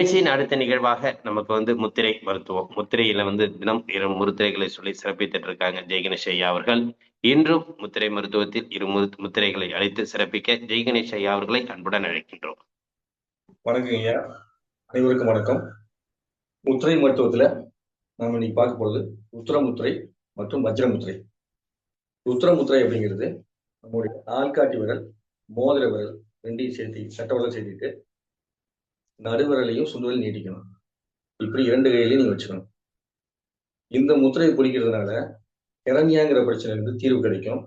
நிகழ்ச்சியின் அடுத்த நிகழ்வாக நமக்கு முத்திரை மருத்துவம். முத்திரையில தினம் 2 முத்திரைகளை சொல்லி சிறப்பித்துட்டு இருக்காங்க ஜெய்கணேஷ் ஐயா அவர்கள். இன்றும் முத்திரை மருத்துவத்தில் 2 முத்திரைகளை அளித்து சிறப்பிக்க ஜெய்கணேஷ் ஐயா அவர்களை அன்புடன் அழைக்கின்றோம். வணக்கம் ஐயா, அனைவருக்கும் வணக்கம். முத்திரை மருத்துவத்துல நாம இன்னைக்கு பார்க்க போறது உத்தரமுத்திரை மற்றும் வஜ்ரமுத்திரை. உத்தரமுத்திரை அப்படிங்கிறது நம்முடைய ஆள்காட்டி விரல், மோதிர விரல் ரெண்டையும் சேர்த்து சட்டவரல் சேர்த்திட்டு நடுவிரலையும் சுண்டுவரையும் நீட்டிக்கணும். இப்படி 2 கையிலையும் நீங்க வச்சுக்கணும். இந்த முத்திரையை பிடிக்கிறதுனால ஹெரண்யாங்கிற பிரச்சனை தீர்வு கிடைக்கும்.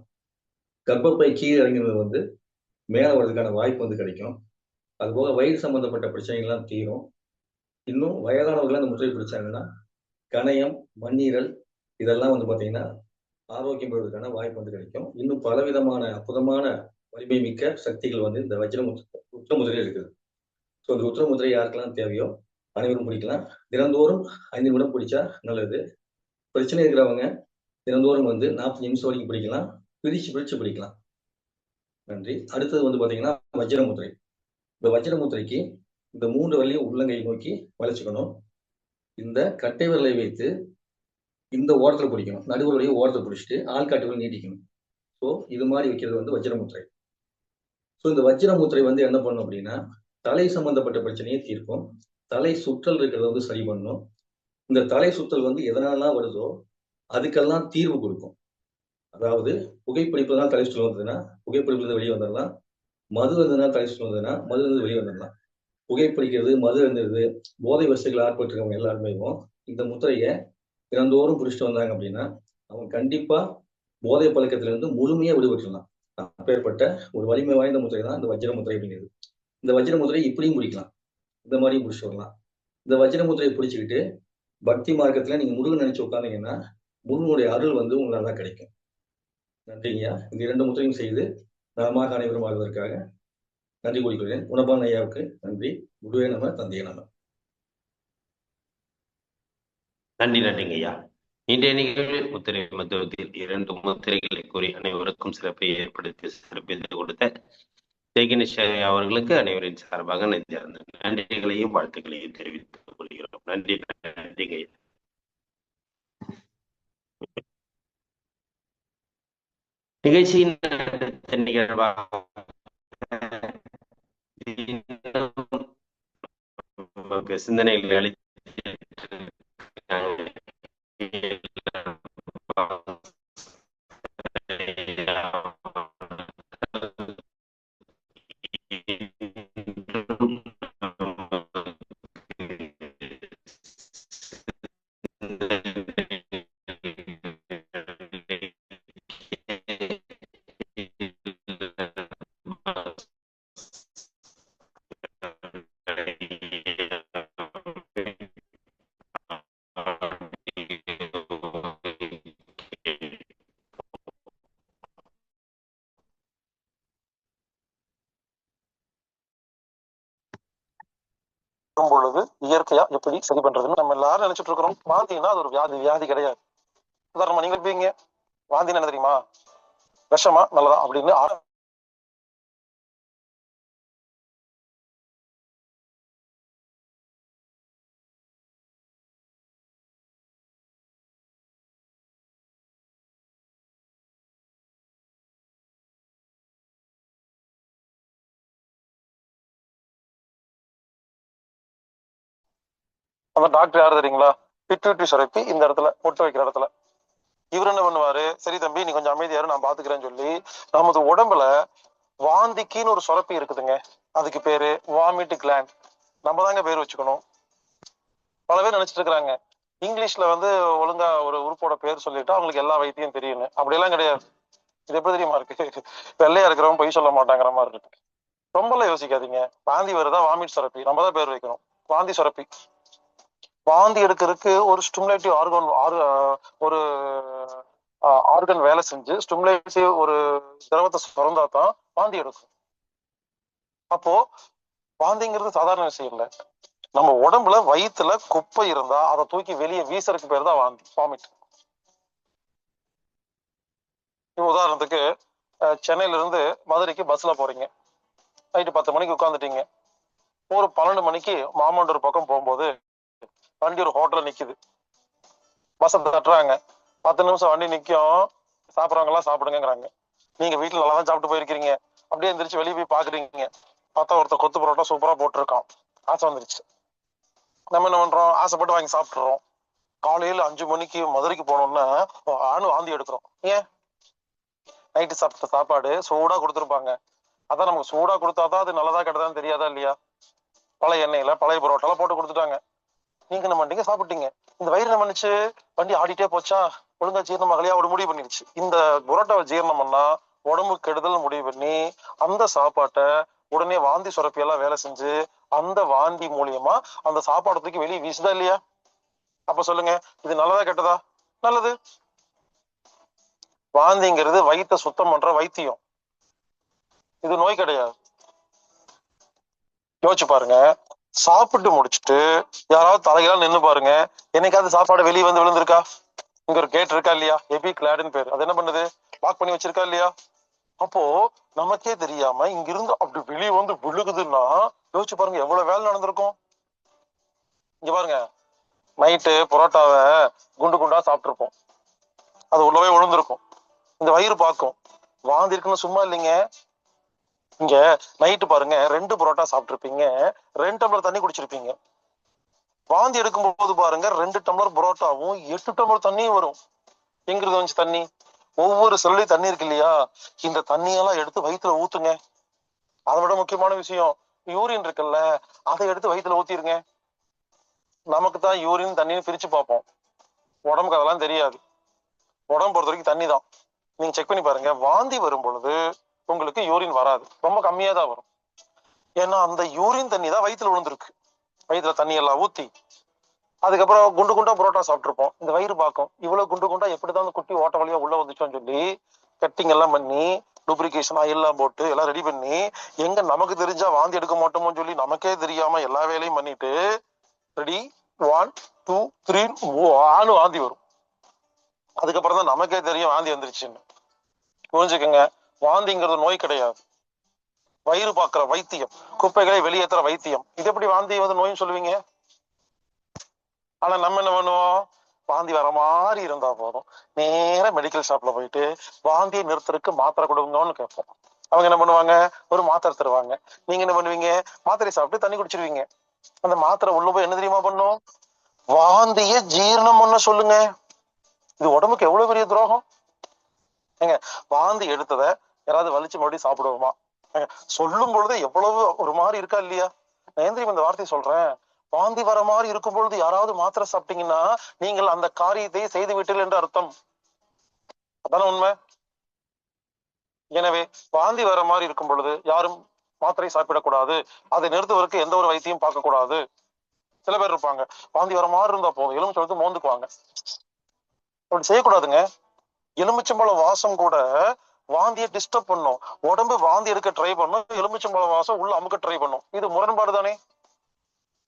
கர்ப்பப்பை கீழே இறங்குறது மேல வர்றதுக்கான வாய்ப்பு கிடைக்கும். அதுபோக வயிறு சம்பந்தப்பட்ட பிரச்சனைகள்லாம் தீரும். இன்னும் வயதானவர்கள் அந்த முத்திரை பிடிச்சாங்கன்னா கணையம், மண்ணீரல் இதெல்லாம் பார்த்தீங்கன்னா ஆரோக்கியம் பெறுவதற்கான வாய்ப்பு கிடைக்கும். இன்னும் பலவிதமான அற்புதமான வலிமை மிக்க சக்திகள் இந்த உத்தரமுத்திரை இருக்குது. ஸோ இந்த உத்தரமுத்திரை யாருக்கெல்லாம் தேவையோ அனைவரும் பிடிக்கலாம். தினந்தோறும் 5 நிமிடம் பிடிச்சா நல்லது. பிரச்சனை இருக்கிறவங்க தினந்தோறும் 40 நிமிஷம் வரைக்கும் பிடிக்கலாம். பிரிச்சு பிடிக்கலாம். நன்றி. அடுத்தது பார்த்தீங்கன்னா வஜ்ரமுத்திரை. இந்த வஜ்ரமுத்திரைக்கு இந்த 3 விரலையும் உள்ளங்கை நோக்கி வளைச்சுக்கணும். இந்த கட்டை விரலை வைத்து இந்த ஓரத்தில் பிடிக்கணும். நடுவருடைய ஓரத்தை பிடிச்சிட்டு ஆள்காட்டி விரல் நீட்டிக்கணும். ஸோ இது மாதிரி வைக்கிறது வஜ்ரமுத்திரை. ஸோ இந்த வஜ்ரமுத்திரை என்ன பண்ணணும் அப்படின்னா தலை சம்பந்தப்பட்ட பிரச்சனையை தீர்க்கும். தலை சுற்றல் இருக்கிறத சரி பண்ணும். இந்த தலை சுற்றல் எதனாலாம் வருதோ அதுக்கெல்லாம் தீர்வு கொடுக்கும். அதாவது புகைப்பிடிப்பு தான் தலை சுற்றல் வந்ததுன்னா புகைப்பிடிப்புல வெளியே வந்துடலாம். மது இருந்ததுன்னா தலை சுற்றல் வந்ததுன்னா மது இருந்து வெளியே வந்துடலாம். புகைப்பிடிக்கிறது, மது இருந்தது, போதை வசதிகள் ஆட்பட்டிருக்கவங்க எல்லாருமே இந்த முத்திரையை தினந்தோறும் பிடிச்சிட்டு வந்தாங்க அப்படின்னா அவங்க கண்டிப்பா போதை பழக்கத்திலிருந்து முழுமையா விடுபட்டுலாம். அப்பேற்பட்ட ஒரு வலிமை வாய்ந்த முத்திரை தான் இந்த வஜ்ரமுத்திரை அப்படிங்கிறது. இந்த வஜ்ரமுத்திரை இப்படியும் பிடிக்கலாம், இந்த மாதிரியும் பிடிச்சிட்டு வரலாம். இந்த வஜ்ரமுத்திரையை பிடிச்சிக்கிட்டு பக்தி மார்க்கத்துல நீங்க முருகன் நினைச்சு உட்காந்தீங்கன்னா முருகனுடைய அருள் உங்களுக்கு நல்லா கிடைக்கும். நன்றிங்கய்யா. இந்த 2 முத்திரையும் செய்து நலமாக அனைவரும் வாழ்வதற்காக நன்றி கூறிக்கொள்கிறேன். உணபான் ஐயாவுக்கு நன்றி. குருவே நம, தந்தையே நம. நன்றிங்க ஐயா. இன்றைய நிகழ்வில் முத்திரை மருத்துவத்தில் 2 முத்திரைகளை கூறி அனைவருக்கும் சிறப்பை ஏற்படுத்தி சிறப்பித்து கொடுத்த ஜெய்கணேஷ் ஐயா அவர்களுக்கு அனைவரின் சார்பாக நெஞ்சார்ந்த நன்றிகளையும் வாழ்த்துக்களையும் தெரிவித்துக் கொள்கிறோம். நன்றிங்க ஐயா. நிகழ்ச்சியின் அடுத்த நிகழ்வாக சிந்தனைகளை அளித்து பொழுது இயற்கையா எப்படி சரி பண்றதுன்னு நம்ம எல்லாரும் நினைச்சிட்டு இருக்கிறோம். வாந்தின்னா அது ஒரு வியாதி கிடையாது. உதாரணமா நீங்க இருப்பீங்க, வாந்தின்னு என்ன தெரியுமா, விஷமா நல்லதா அப்படின்னு அந்த டாக்டர் யாரு தெரியுங்களா, பிட்யூட்டரி சுரப்பி இந்த இடத்துல பொட்டு வைக்கிற இடத்துல. இவர் என்ன பண்ணுவாரு, சரி தம்பி நீ கொஞ்சம் அமைதியாரு நான் பாத்துக்கிறேன்னு சொல்லி நமது உடம்புல வாந்திக்குன்னு ஒரு சுரப்பி இருக்குதுங்க, அதுக்கு பேரு வாமிட் கிளாண்ட். நம்ம தாங்க பேர் வச்சுக்கணும். பல பேர் நினைச்சிட்டு இருக்கிறாங்க இங்கிலீஷ்ல ஒழுங்கா ஒரு உறுப்போட பேர் சொல்லிட்டு அவங்களுக்கு எல்லா வைத்தியம் தெரியும்னு. அப்படியெல்லாம் கிடையாது. இது எப்படி தெரியுமா இருக்கு, வெள்ளையா இருக்கிறவங்க பொய் சொல்ல மாட்டாங்கிற மாதிரி இருக்கு. ரொம்பலாம் யோசிக்காதீங்க. வாந்தி வருதா, வாமிட் சுரப்பி, நம்ம தான் பேர் வைக்கணும். வாந்தி சுரப்பி. வாந்தி எடுக்கிறதுக்கு ஒரு ஸ்டிமுலேட்டிவ் ஒரு ஆர்கன் வேலை செஞ்சு ஸ்டிமுலேட்டிவ் ஒரு திரவத்தை சுரந்தா தான் வாந்தி எடுக்கும். அப்போ வாந்திங்கிறது சாதாரண விஷயம் இல்லை. நம்ம உடம்புல வயிற்றுல குப்பை இருந்தா அதை தூக்கி வெளியே வீசறதுக்கு பேர் தான் வாந்தி, வாமிட். உதாரணத்துக்கு சென்னையில இருந்து மதுரைக்கு பஸ்ல போறீங்க, நைட்டு 10 மணிக்கு உட்காந்துட்டீங்க. ஒரு 12 மணிக்கு மாமண்டூர் பக்கம் போகும்போது வண்டி ஒரு ஹோட்டல்ல நிக்குது. பஸ் தட்டுறாங்க. 10 நிமிஷம் வண்டி நிக்கும். சாப்பிட்றவங்க எல்லாம் சாப்பிடுங்கிறாங்க. நீங்க வீட்டுல நல்லா தான் சாப்பிட்டு போயிருக்கிறீங்க. அப்படியே எந்திரிச்சு வெளியே போய் பாக்குறீங்க. பார்த்தா ஒருத்தர் கொத்து பரோட்டா சூப்பரா போட்டிருக்கான். ஆசை வந்துருச்சு. நம்ம என்ன பண்றோம்? ஆசைப்பட்டு வாங்கி சாப்பிட்டுறோம். காலையில 5 மணிக்கு மதுரைக்கு போனோம்னா வாந்தி எடுக்கிறோம். ஏன்? நைட்டு சாப்பிட்ட சாப்பாடு சூடா கொடுத்துருப்பாங்க. அதான் நமக்கு சூடா கொடுத்தாதான் அது நல்லதா கெட்டதான்னு தெரியாதா இல்லையா? பழைய எண்ணெயில பழைய பரோட்டால போட்டு கொடுத்துட்டாங்க. நீங்க என்ன பண்ணிட்டீங்க? சாப்பிட்டீங்க. இந்த வயிறு என்ன பண்ணுச்சு? வண்டி ஆடிட்டே போச்சா, ஒழுங்கா ஜீரணம் மகளையா ஒரு முடிவு பண்ணிடுச்சு. இந்த புரோட்டாவை ஜீரணம் பண்ணா உடம்பு கெடுதல் முடிவு பண்ணி அந்த சாப்பாட்டை உடனே வாந்தி சுரப்பியெல்லாம் வேலை செஞ்சு அந்த வாந்தி மூலியமா அந்த சாப்பாடு தூக்கி வெளியே வீசுதா இல்லையா? அப்ப சொல்லுங்க, இது நல்லதா கெட்டதா? நல்லது. வாந்திங்கிறது வயித்தை சுத்தம் பண்ற வைத்தியம். இது நோய் கிடையாது. யோசிச்சு பாருங்க. சாப்பிட்டு முடிச்சுட்டு யாராவது தலைகளால் நின்று பாருங்க, என்னைக்காவது சாப்பாடு வெளியே வந்து விழுந்திருக்கா? இங்க ஒரு கேட் இருக்கா இல்லையா? எபி கிளாடுன்னு பேரு. அது என்ன பண்ணுது? லாக் பண்ணி வச்சிருக்கா இல்லையா? அப்போ நமக்கே தெரியாம இங்கிருந்து அப்படி வெளியே வந்து விழுகுதுன்னா யோசிச்சு பாருங்க எவ்வளவு வேலை நடந்திருக்கும். இங்க பாருங்க, நைட்டு புரோட்டாவை குண்டு குண்டா சாப்பிட்டுருப்போம். அது உள்ளவே விழுந்திருக்கும். இந்த வயிறு பார்க்கும். வாந்தி இருக்குன்னு சும்மா இல்லைங்க. இங்க நைட்டு பாருங்க, 2 புரோட்டா சாப்பிட்டுருப்பீங்க, 2 டம்ளர் தண்ணி குடிச்சிருப்பீங்க. வாந்தி எடுக்கும் போது பாருங்க 2 டம்ளர் புரோட்டாவும் 8 டம்ளர் தண்ணியும் வரும். எங்கிருந்து வந்துச்சு தண்ணி? ஒவ்வொரு செல்லையும் தண்ணி இருக்கு இல்லையா? இந்த தண்ணியெல்லாம் எடுத்து வயிற்றுல ஊத்துங்க. அதை விட முக்கியமான விஷயம், யூரின் இருக்குல்ல, அதை எடுத்து வயிற்றுல ஊத்திருங்க. நமக்கு தான் யூரின் தண்ணின்னு பிரிச்சு பார்ப்போம். உடம்புக்கு அதெல்லாம் தெரியாது. உடம்பு பொறுத்த வரைக்கும் தண்ணி தான். நீங்க செக் பண்ணி பாருங்க, வாந்தி வரும் பொழுது உங்களுக்கு யூரின் வராது, ரொம்ப கம்மியா தான் வரும். ஏன்னா அந்த யூரின் தண்ணி தான் வயிற்றுல விழுந்திருக்கு. வயிற்றுல தண்ணி எல்லாம் ஊத்தி அதுக்கப்புறம் குண்டு குண்டா புரோட்டா சாப்பிட்டுருப்போம். இந்த வயிறு பார்க்கும், இவ்வளவு குண்டு குண்டா எப்படிதான் அந்த குட்டி ஓட்ட வழியா உள்ள வந்துச்சோன்னு சொல்லி கட்டிங் எல்லாம் பண்ணி டூப்ளிகேஷன் எல்லாம் போட்டு எல்லாம் ரெடி பண்ணி எங்க நமக்கு தெரிஞ்சா வாந்தி எடுக்க மாட்டோமோன்னு சொல்லி நமக்கே தெரியாம எல்லா வேலையும் பண்ணிட்டு ரெடி 1 2 3 ஆணு வாந்தி வரும். அதுக்கப்புறம் தான் நமக்கே தெரியும் வாந்தி வந்துருச்சுன்னு. புரிஞ்சுக்கோங்க, வாந்திங்கிறது நோய் கிடையாது, வயிறு பார்க்கிற வைத்தியம், குப்பைகளை வெளியேற்றுற வைத்தியம். இது எப்படி வாந்தி வந்து நோயின்னு சொல்லுவீங்க? ஆனா நம்ம என்ன பண்ணுவோம்? வாந்தி வர மாதிரி இருந்தா போதும், நேர மெடிக்கல் ஷாப்ல போயிட்டு வாந்தியை நிறுத்துறதுக்கு மாத்திரை கொடுங்கன்னு கேட்போம். அவங்க என்ன பண்ணுவாங்க? ஒரு மாத்திரை தருவாங்க. நீங்க என்ன பண்ணுவீங்க? மாத்திரை சாப்பிட்டு தண்ணி குடிச்சிருவீங்க. அந்த மாத்திரை உள்ள போய் என்ன தெரியுமா பண்ணும்? வாந்திய ஜீரணம் பண்ண சொல்லுங்க. இது உடம்புக்கு எவ்வளவு பெரிய துரோகம். ஏங்க, வாந்தி எடுத்ததை யாராவது வலிச்சு மறுபடியும் சாப்பிடுவோமா? சொல்லும் பொழுது எவ்வளவு ஒரு மாதிரி இருக்கா இல்லையா? நான் ஏன் தெரியுமா இந்த வார்த்தையை சொல்றேன்? வாந்தி வர மாதிரி இருக்கும் பொழுது யாராவது மாத்திரை சாப்பிட்டீங்கன்னா நீங்கள் அந்த காரியத்தை செய்து விட்டீர்கள் என்று அர்த்தம். அதான உண்மை. எனவே வாந்தி வர மாதிரி இருக்கும் பொழுது யாரும் மாத்திரை சாப்பிடக்கூடாது. அதை நிறுத்துவதற்கு எந்த ஒரு வைத்தியம் பார்க்க கூடாது. சில பேர் இருப்பாங்க, வாந்தி வர மாதிரி இருந்தா போதும் எலுமிச்சம்பழத்தை மோந்துக்குவாங்க. அப்படி செய்யக்கூடாதுங்க. எலுமிச்சம்பழம் வாசம் கூட வாந்தியை டிஸ்டர்ப் பண்ணும். உடம்பு வாந்தி எடுக்க ட்ரை பண்ணும், எலுமிச்சம்பழம் வாசம் உள்ள அமுக்க ட்ரை பண்ணும். இது முரண்பாடு தானே?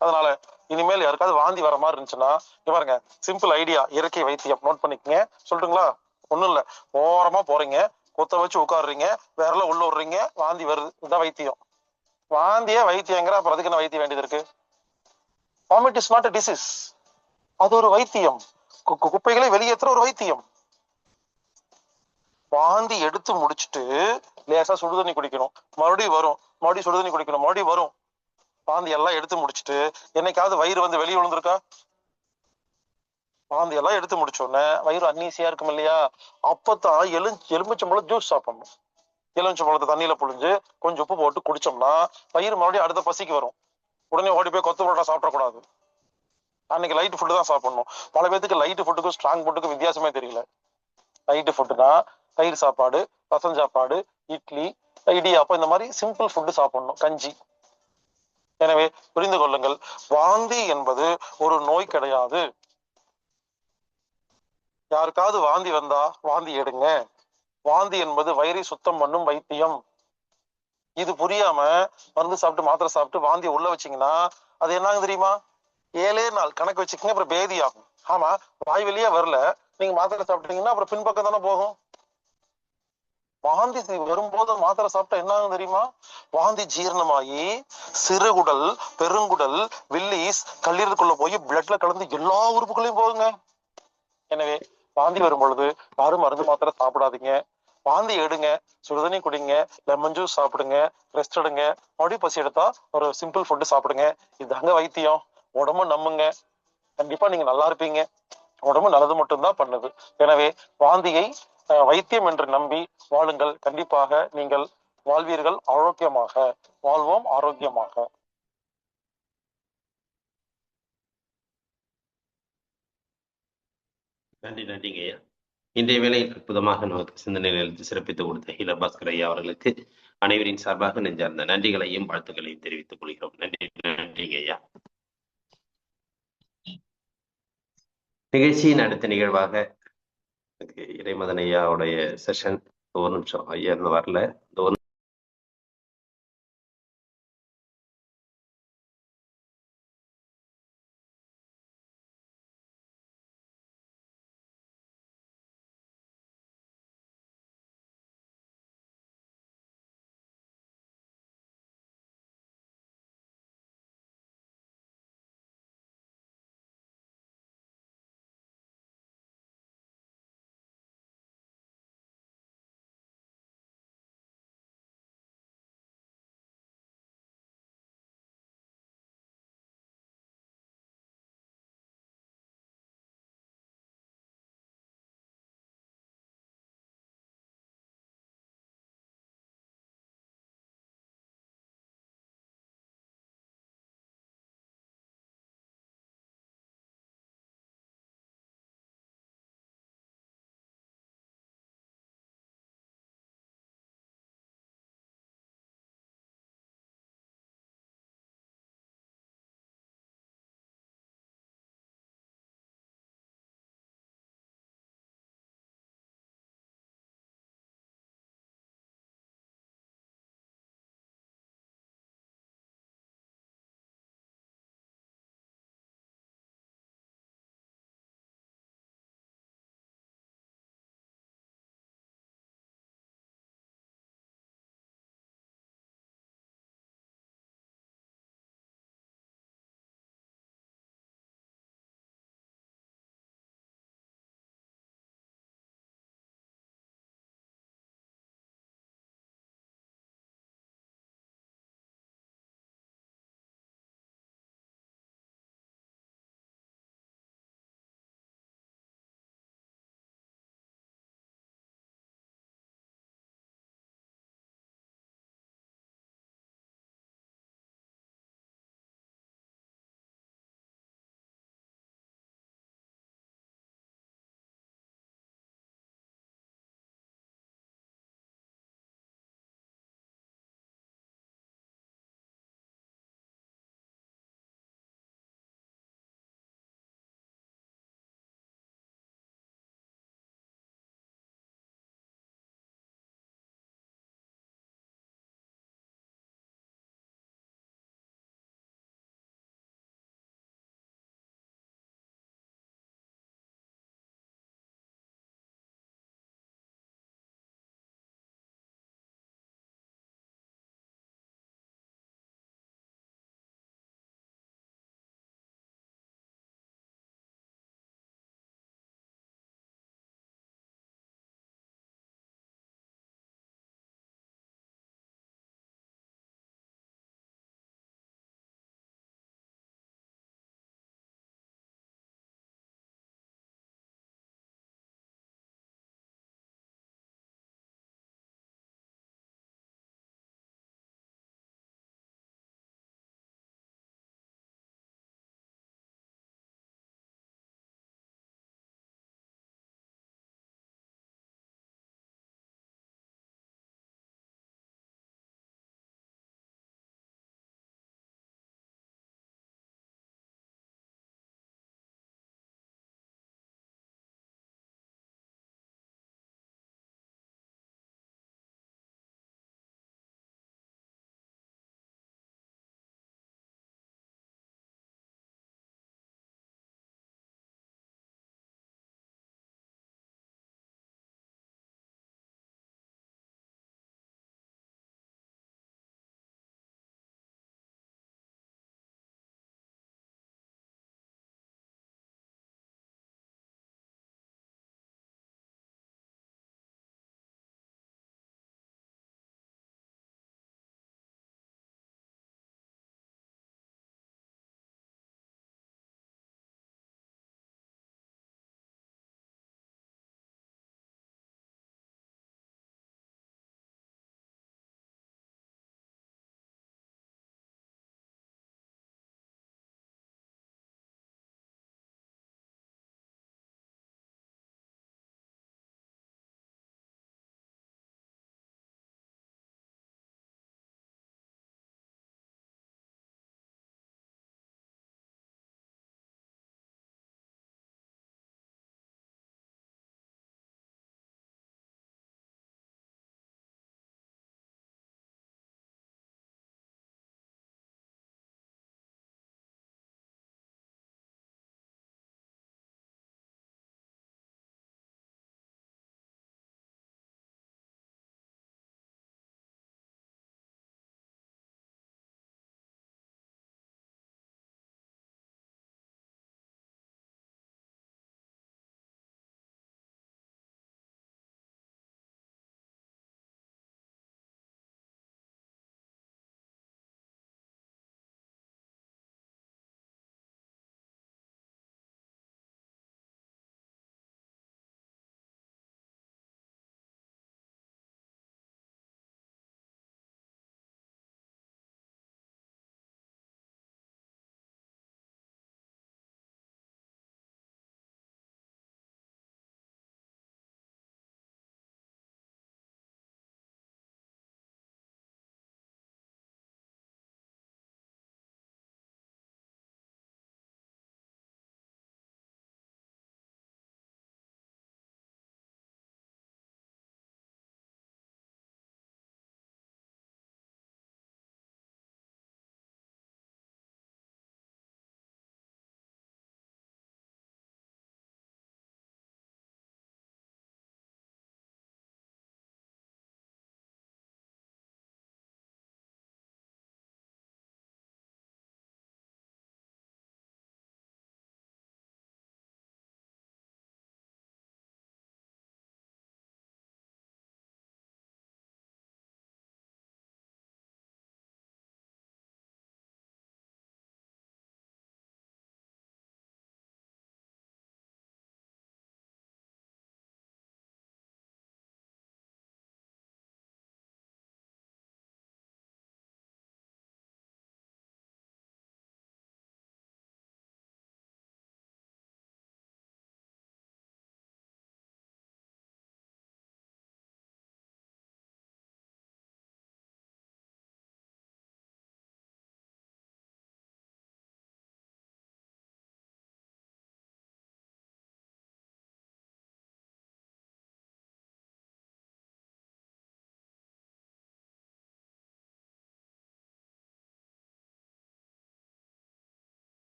அதனால இனிமேல் யாருக்காவது வாந்தி வர மாதிரி இருந்துச்சுன்னா பாருங்க, சிம்பிள் ஐடியா, இயற்கை வைத்தியம் நோட் பண்ணிக்கங்க. சொல்லட்டுங்களா? ஒண்ணும் இல்ல, ஓரமா போறீங்க, கொத்த வச்சு உட்காடுறீங்க, விரல உள்ள விடுறீங்க, வாந்தி வருது, இதுதான் வைத்தியம். வாந்தியே வைத்தியங்கிற அப்புறம் அதுக்கு என்ன வைத்தியம் வேண்டியது இருக்கு? Vomit is not a disease, அது ஒரு வைத்தியம். குப்பைகளை வெளியேற்றுற ஒரு வைத்தியம். வாந்தி எடுத்து முடிச்சுட்டு லேசா சுடுதண்ணி குடிக்கணும், மறுபடியும் வரும், மறுபடியும் சுடுதண்ணி குடிக்கணும், மறுபடியும் வரும். வாந்தி எல்லாம் எடுத்து முடிச்சுட்டு என்னைக்காவது வயிறு வந்து வெளியே விழுந்திருக்கா? வாந்தி எல்லாம் எடுத்து முடிச்சோடனே வயிறு அன்னீசியா இருக்கும் இல்லையா? அப்பதான் எலுமிச்சம்பழம் ஜூஸ் சாப்பிடணும். எலுமிச்சம்பழத்தை தண்ணியில புழிஞ்சு கொஞ்சம் உப்பு போட்டு குடிச்சோம்னா வயிறு மறுபடியும் அடுத்த பசிக்கு வரும். உடனே ஓடி போய் கொத்து பரோட்டா சாப்பிடக்கூடாது. அன்னைக்கு லைட் ஃபுட்டு தான் சாப்பிடணும். பல பேருக்கு லைட் ஃபுட்டுக்கும் ஸ்ட்ராங் ஃபுட்டுக்கும் வித்தியாசமே தெரியல. லைட் ஃபுட்டுனா தயிர் சாப்பாடு, ரசம் சாப்பாடு, இட்லி, இடியாப்பம், இந்த மாதிரி சிம்பிள் ஃபுட்டு சாப்பிடணும், கஞ்சி. எனவே புரிந்து கொள்ளுங்கள், வாந்தி என்பது ஒரு நோய் கிடையாது. யாருக்காவது வாந்தி வந்தா வாந்தி எடுங்க. வாந்தி என்பது வயிறை சுத்தம் பண்ணும் வைத்தியம். இது புரியாம மருந்து சாப்பிட்டு மாத்திரை சாப்பிட்டு வாந்தியை உள்ள வச்சீங்கன்னா அது என்னங்க தெரியுமா? 7 நாள் கணக்கு வச்சுக்கோங்க, அப்புறம் பேதி ஆகும். ஆமா, வாய் வெளியே வரல, நீங்க மாத்திரை சாப்பிட்டீங்கன்னா அப்புறம் பின்பக்கம் தானே போகும். வாந்தி வரும்போது மாத்திரை சாப்பிட்டா என்ன ஆகும் தெரியுமா? வாந்தி ஜீரணமாகி சிறுகுடல், பெருங்குடல், வில்லிஸ், கல்லீரலுக்குள்ள போய் பிளட்ல கலந்து எல்லா உறுப்புகளையும் போகுங்க. எனவே வாந்தி வரும் பொழுது யாரும் மருந்து மாத்திரை சாப்பிடாதீங்க. வாந்தி எடுங்க, சுடுதண்ணி குடிங்க, லெமன் ஜூஸ் சாப்பிடுங்க, ரெஸ்ட் எடுங்க. மறுபடியும் பசி எடுத்தா ஒரு சிம்பிள் ஃபுட்டு சாப்பிடுங்க. இதுதாங்க வைத்தியம். உடம்பு நம்புங்க, கண்டிப்பா நீங்க நல்லா இருப்பீங்க. உடம்பு நல்லது மட்டும்தான் பண்ணுது. எனவே வாந்தியை வைத்தியம் என்று நம்பி வாழுங்கள். கண்டிப்பாக நீங்கள் வாழ்வீர்கள் ஆரோக்கியமாக. வாழ்வோம் ஆரோக்கியமாக. நன்றிங்க ஐயா. இன்றைய வேளையில் அற்புதமாக நமக்கு சிந்தனையில் எழுத்து சிறப்பித்துக் கொடுத்த ஹீலா பாஸ்கர் ஐயா அவர்களுக்கு அனைவரின் சார்பாக நெஞ்சார்ந்த நன்றிகளையும் வாழ்த்துக்களையும் தெரிவித்துக் கொள்கிறோம். நன்றிங்க ஐயா. நிகழ்ச்சியின் அடுத்த நிகழ்வாக இறைமதன் ஐயாவுடைய செஷன். ஒரு நிமிஷம், ஐயா இன்னும் வரல. இந்த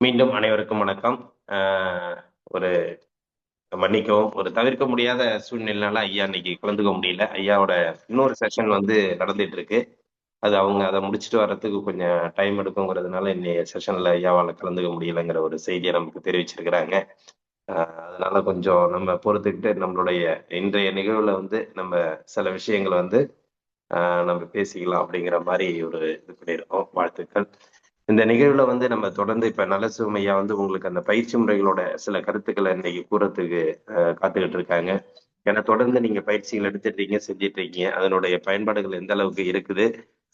மீண்டும் அனைவருக்கும் வணக்கம். ஒரு மன்னிக்கவும், ஒரு தவிர்க்க முடியாத சூழ்நிலைனால ஐயா இன்னைக்கு கலந்துக்க முடியல. ஐயாவோட இன்னொரு செஷன் வந்து நடந்துட்டு இருக்கு. அது அவங்க அதை முடிச்சுட்டு வர்றதுக்கு கொஞ்சம் டைம் எடுக்குங்கிறதுனால இன்னைய செஷன்ல ஐயாவால கலந்துக்க முடியலைங்கிற ஒரு செய்தியை நமக்கு தெரிவிச்சிருக்கிறாங்க. அதனால கொஞ்சம் நம்ம பொறுத்துக்கிட்டு நம்மளுடைய இன்றைய நிகழ்வுல வந்து நம்ம சில விஷயங்களை வந்து நம்ம பேசிக்கலாம் அப்படிங்கிற மாதிரி ஒரு இது பண்ணியிருக்கோம். வாழ்த்துக்கள். இந்த நிகழ்வுல வந்து நம்ம தொடர்ந்து இப்ப நலசும் ஐயா வந்து உங்களுக்கு அந்த பயிற்சி முறைகளோட சில கருத்துக்களை இன்னைக்கு கூறத்துக்கு காத்துக்கிட்டு இருக்காங்க. ஏன்னா தொடர்ந்து நீங்க பயிற்சிகள் எடுத்துட்டு இருக்கீங்க, செஞ்சிட்டு இருக்கீங்க. அதனுடைய பயன்பாடுகள் எந்த அளவுக்கு இருக்குது,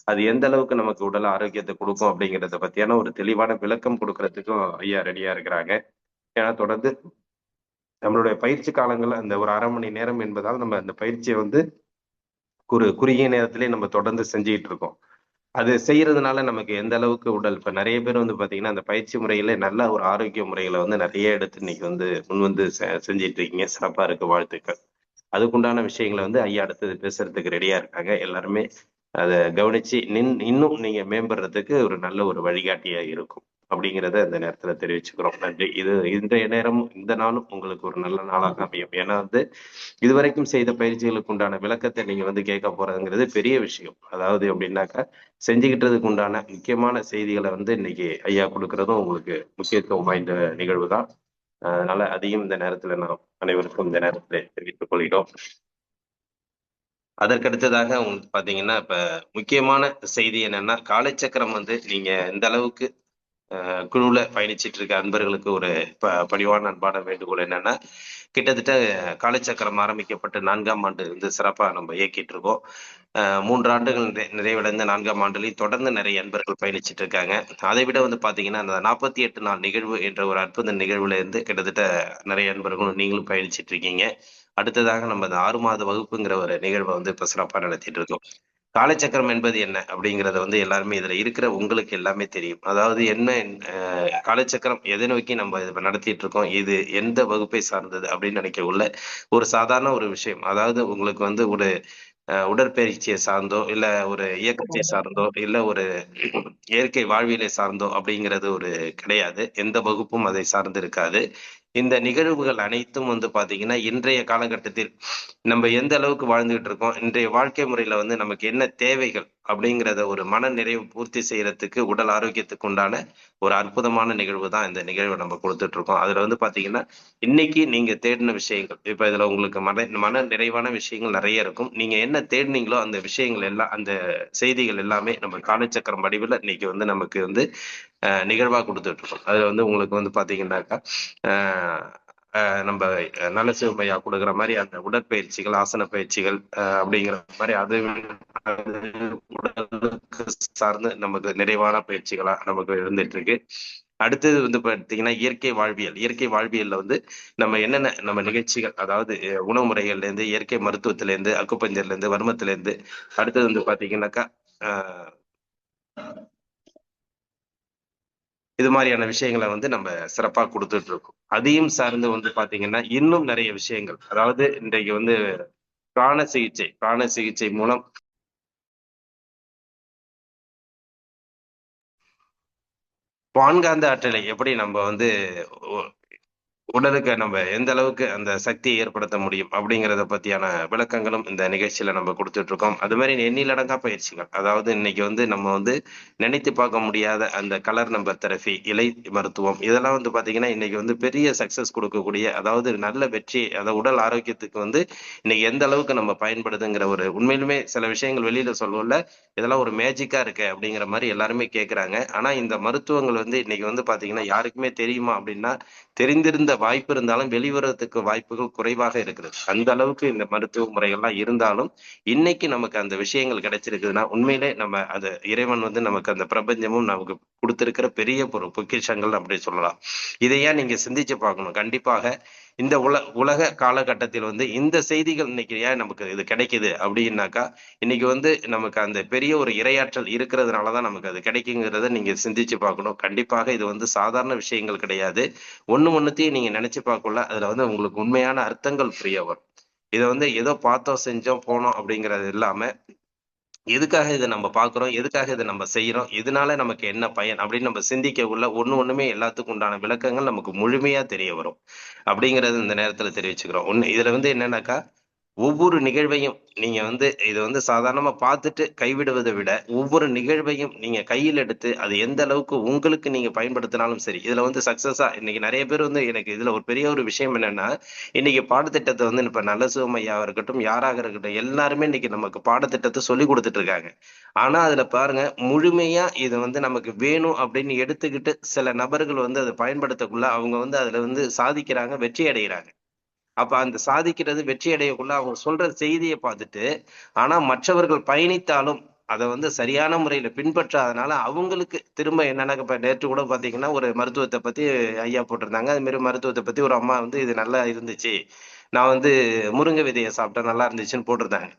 அது எந்த அளவுக்கு நமக்கு உடல் ஆரோக்கியத்தை கொடுக்கும் அப்படிங்கிறத பத்தியான ஒரு தெளிவான விளக்கம் கொடுக்கறதுக்கும் ஐயா ரெடியா இருக்கிறாங்க. ஏன்னா தொடர்ந்து நம்மளுடைய பயிற்சி காலங்கள்ல அந்த ஒரு 1/2 மணி நேரம் என்பதால் நம்ம அந்த பயிற்சியை வந்து குறுகிய நேரத்திலே நம்ம தொடர்ந்து செஞ்சுக்கிட்டு இருக்கோம். அது செய்யறதுனால நமக்கு எந்த அளவுக்கு உடல் இப்ப நிறைய பேர் வந்து பாத்தீங்கன்னா அந்த பயிற்சி முறையில நல்ல ஒரு ஆரோக்கிய முறைகளை வந்து நிறைய எடுத்து இன்னைக்கு வந்து முன் வந்து செஞ்சிட்டு இருக்கீங்க. சிறப்பா இருக்கு, வாழ்த்துக்கள். அதுக்குண்டான விஷயங்களை வந்து ஐயா அடுத்தது பேசுறதுக்கு ரெடியா இருக்காங்க. எல்லாருமே அதை கவனிச்சு இன்னும் நீங்க மேம்படுறதுக்கு ஒரு நல்ல ஒரு வழிகாட்டியா இருக்கும் அப்படிங்கிறத இந்த நேரத்துல தெரிவிச்சுக்கிறோம். நன்றி. இது இன்றைய நேரமும் இந்த நாளும் உங்களுக்கு ஒரு நல்ல நாளாக அமையும். ஏன்னா வந்து இதுவரைக்கும் செய்த பயிற்சிகளுக்கு உண்டான விளக்கத்தை நீங்க வந்து கேட்க போறதுங்கிறது பெரிய விஷயம். அதாவது எப்படின்னாக்கா செஞ்சுக்கிட்டதுக்கு உண்டான முக்கியமான செய்திகளை வந்து இன்னைக்கு ஐயா கொடுக்கறதும் உங்களுக்கு முக்கியத்துவம் வாய்ந்த நிகழ்வு தான். அதனால அதையும் இந்த நேரத்துல நாம் அனைவருக்கும் இந்த நேரத்துல தெரிவித்துக் கொள்கிறோம். அதற்கடுத்ததாக உங்களுக்கு பாத்தீங்கன்னா இப்ப முக்கியமான செய்தி என்னன்னா, காலச்சக்கரம் வந்து நீங்க இந்த அளவுக்கு குழுவுல பயணிச்சிட்டு இருக்க அன்பர்களுக்கு ஒரு பணிவான அன்பான வேண்டுகோள் என்னன்னா, கிட்டத்தட்ட காலச்சக்கரம் ஆரம்பிக்கப்பட்டு 4ஆம் ஆண்டு வந்து சிறப்பா நம்ம இயக்கிட்டு இருக்கோம். 3 ஆண்டுகள் நிறைவடைந்த 4ஆம் ஆண்டுலையும் தொடர்ந்து நிறைய அன்பர்கள் பயணிச்சிட்டு இருக்காங்க. அதை விட வந்து பாத்தீங்கன்னா அந்த 48 நாள் நிகழ்வு என்ற ஒரு அற்புத நிகழ்வுல இருந்து கிட்டத்தட்ட நிறைய அன்பர்களும் நீங்களும் பயணிச்சிட்டு இருக்கீங்க. அடுத்ததாக நம்ம இந்த 6 மாத வகுப்புங்கிற ஒரு நிகழ்வை வந்து இப்ப சிறப்பா நடத்திட்டு இருக்கோம். காலச்சக்கரம் என்பது என்ன அப்படிங்கறத வந்து எல்லாருமே இதுல இருக்கிற உங்களுக்கு எல்லாமே தெரியும். அதாவது என்ன காலச்சக்கரம் எதை நோக்கி நம்ம இதை நடத்திட்டு இருக்கோம், இது எந்த வகுப்பை சார்ந்தது அப்படின்னு நினைக்க உள்ள ஒரு சாதாரண ஒரு விஷயம். அதாவது உங்களுக்கு வந்து ஒரு உடற்பயிற்சியை சார்ந்தோ இல்ல ஒரு இயக்கத்தை சார்ந்தோ இல்ல ஒரு இயற்கை வாழ்வியலை சார்ந்தோ அப்படிங்கிறது ஒரு கிடையாது. எந்த வகுப்பும் அதை சார்ந்து இருக்காது. இந்த நிகழ்வுகள் அனைத்தும் வந்து பாத்தீங்கன்னா இன்றைய காலகட்டத்தில் நம்ம எந்த அளவுக்கு வாழ்ந்துகிட்டு இருக்கோம், இன்றைய வாழ்க்கை முறையில வந்து நமக்கு என்ன தேவைகள் அப்படிங்கிறத ஒரு மன நிறைவு பூர்த்தி செய்யறதுக்கு உடல் ஆரோக்கியத்துக்கு உண்டான ஒரு அற்புதமான நிகழ்வு தான் இந்த நிகழ்வை நம்ம கொடுத்துட்டு இருக்கோம். அதுல வந்து பாத்தீங்கன்னா இன்னைக்கு நீங்க தேடின விஷயங்கள் இப்ப இதுல உங்களுக்கு மன நிறைவான விஷயங்கள் நிறைய இருக்கும். நீங்க என்ன தேடினீங்களோ அந்த விஷயங்கள் எல்லாம் அந்த செய்திகள் எல்லாமே நம்ம காலச்சக்கரம் வடிவில் இன்னைக்கு வந்து நமக்கு வந்து நிகழ்வா கொடுத்துட்டு இருக்கோம். அதுல வந்து உங்களுக்கு வந்து பாத்தீங்கன்னாக்கா நம்ம நல்ல சிவமையா கொடுக்குற மாதிரி அந்த உடற்பயிற்சிகள், ஆசன பயிற்சிகள் அப்படிங்கிற மாதிரி அது உடலுக்கு சார்ந்து நமக்கு நிறைவான பயிற்சிகளா நமக்கு இருந்துட்டு இருக்கு. அடுத்தது வந்து பார்த்தீங்கன்னா இயற்கை வாழ்வியல்ல வந்து நம்ம என்னென்ன நம்ம நிகழ்ச்சிகள், அதாவது உணவு முறைகள்ல இருந்து இயற்கை மருத்துவத்தில இருந்து அக்குப்பஞ்சர்ல இருந்து வருமத்தில இருந்து அடுத்தது வந்து பாத்தீங்கன்னாக்கா இது மாதிரியான விஷயங்களை வந்து நம்ம சிறப்பா கொடுத்துட்டு இருக்கோம். அதையும் சார்ந்து வந்து பாத்தீங்கன்னா இன்னும் நிறைய விஷயங்கள், அதாவது இன்றைக்கு வந்து பிராண சிகிச்சை மூலம் வான்காந்த ஆற்றலை எப்படி நம்ம வந்து உடலுக்கு நம்ம எந்த அளவுக்கு அந்த சக்தியை ஏற்படுத்த முடியும் அப்படிங்கிறத பத்தியான விளக்கங்களும் இந்த நிகழ்ச்சியில நம்ம கொடுத்துட்டு இருக்கோம். அது மாதிரி எண்ணிலடங்கா பயிற்சிகள், அதாவது இன்னைக்கு வந்து நம்ம வந்து நினைத்து பார்க்க முடியாத அந்த கலர் நம்பர் தெரபி, இலை மருத்துவம், இதெல்லாம் வந்து பாத்தீங்கன்னா இன்னைக்கு வந்து பெரிய சக்சஸ் கொடுக்கக்கூடிய, அதாவது நல்ல வெற்றி, அதாவது உடல் ஆரோக்கியத்துக்கு வந்து இன்னைக்கு எந்த அளவுக்கு நம்ம பயன்படுதுங்கிற ஒரு உண்மையிலுமே சில விஷயங்கள் வெளியில சொல்லுவோம்ல, இதெல்லாம் ஒரு மேஜிக்கா இருக்கு அப்படிங்கிற மாதிரி எல்லாருமே கேட்கிறாங்க. ஆனா இந்த மருத்துவங்கள் வந்து இன்னைக்கு வந்து பாத்தீங்கன்னா யாருக்குமே தெரியுமா அப்படின்னா தெரிந்திருந்த வாய்ப்பு இருந்தாலும் வெளிவரத்துக்கு வாய்ப்புகள் குறைவாக இருக்கிறது. அந்த அளவுக்கு இந்த மருத்துவ முறைகள்லாம் இருந்தாலும் இன்னைக்கு நமக்கு அந்த விஷயங்கள் கிடைச்சிருக்குதுன்னா உண்மையிலே நம்ம அது இறைவன் வந்து நமக்கு அந்த பிரபஞ்சமும் நமக்கு கொடுத்திருக்கிற பெரிய பொக்கிஷங்கள் அப்படி சொல்லலாம். இதையா நீங்க சிந்திச்சு பார்க்கணும். கண்டிப்பாக இந்த உலக காலகட்டத்தில் வந்து இந்த செய்திகள் இன்னைக்கு ஏன் நமக்கு இது கிடைக்குது அப்படின்னாக்கா, இன்னைக்கு வந்து நமக்கு அந்த பெரிய ஒரு இரையாற்றல் இருக்கிறதுனாலதான் நமக்கு அது கிடைக்குங்கிறத நீங்க சிந்திச்சு பார்க்கணும். கண்டிப்பாக இது வந்து சாதாரண விஷயங்கள் கிடையாது. ஒண்ணுத்தையும் நீங்க நினைச்சு பார்க்கல, அதுல வந்து உங்களுக்கு உண்மையான அர்த்தங்கள் புரிய வரும். இதை வந்து ஏதோ பார்த்தோம் செஞ்சோம் போனோம் அப்படிங்கிறது இல்லாம எதுக்காக இதை நம்ம பார்க்கிறோம், எதுக்காக இதை நம்ம செய்யறோம், இதனால நமக்கு என்ன பயன் அப்படின்னு நம்ம சிந்திக்கக்குள்ள ஒண்ணுமே எல்லாத்துக்கும் உண்டான விளக்கங்கள் நமக்கு முழுமையா தெரிய வரும் அப்படிங்கறது இந்த நேரத்துல தெரிவிச்சுக்கிறோம். ஒண்ணு இதுல என்னன்னாக்கா, ஒவ்வொரு நிகழ்வையும் நீங்க இதை சாதாரணமா பார்த்துட்டு கைவிடுவதை விட, ஒவ்வொரு நிகழ்வையும் நீங்க கையில் எடுத்து அது எந்த அளவுக்கு உங்களுக்கு நீங்க பயன்படுத்தினாலும் சரி. இதுல சக்சஸா இன்னைக்கு நிறைய பேர் எனக்கு இதுல ஒரு பெரிய ஒரு விஷயம் என்னன்னா, இன்னைக்கு பாடத்திட்டத்தை இப்ப நல்ல சிவமையாவா இருக்கட்டும், யாராக இருக்கட்டும், எல்லாருமே இன்னைக்கு நமக்கு பாடத்திட்டத்தை சொல்லி கொடுத்துட்டு இருக்காங்க. ஆனா அதுல பாருங்க, முழுமையா இது நமக்கு வேணும் அப்படின்னு எடுத்துக்கிட்டு சில நபர்கள் அதை பயன்படுத்தக்குள்ள அவங்க அதுல சாதிக்கிறாங்க, வெற்றி அடைகிறாங்க. அப்ப அந்த சாதிக்கிறது வெற்றி அடையக்குள்ள அவங்க சொல்ற செய்தியை பார்த்துட்டு, ஆனா மற்றவர்கள் பயணித்தாலும் அதை சரியான முறையில பின்பற்றாதனால அவங்களுக்கு திரும்ப என்னன்னா, இப்ப நேற்று கூட பாத்தீங்கன்னா ஒரு மருத்துவத்தை பத்தி ஐயா போட்டிருந்தாங்க. அது மாதிரி மருத்துவத்தை பத்தி ஒரு அம்மா இது நல்லா இருந்துச்சு, நான் முருங்கை விதையை சாப்பிட்டா நல்லா இருந்துச்சுன்னு போட்டிருந்தாங்க.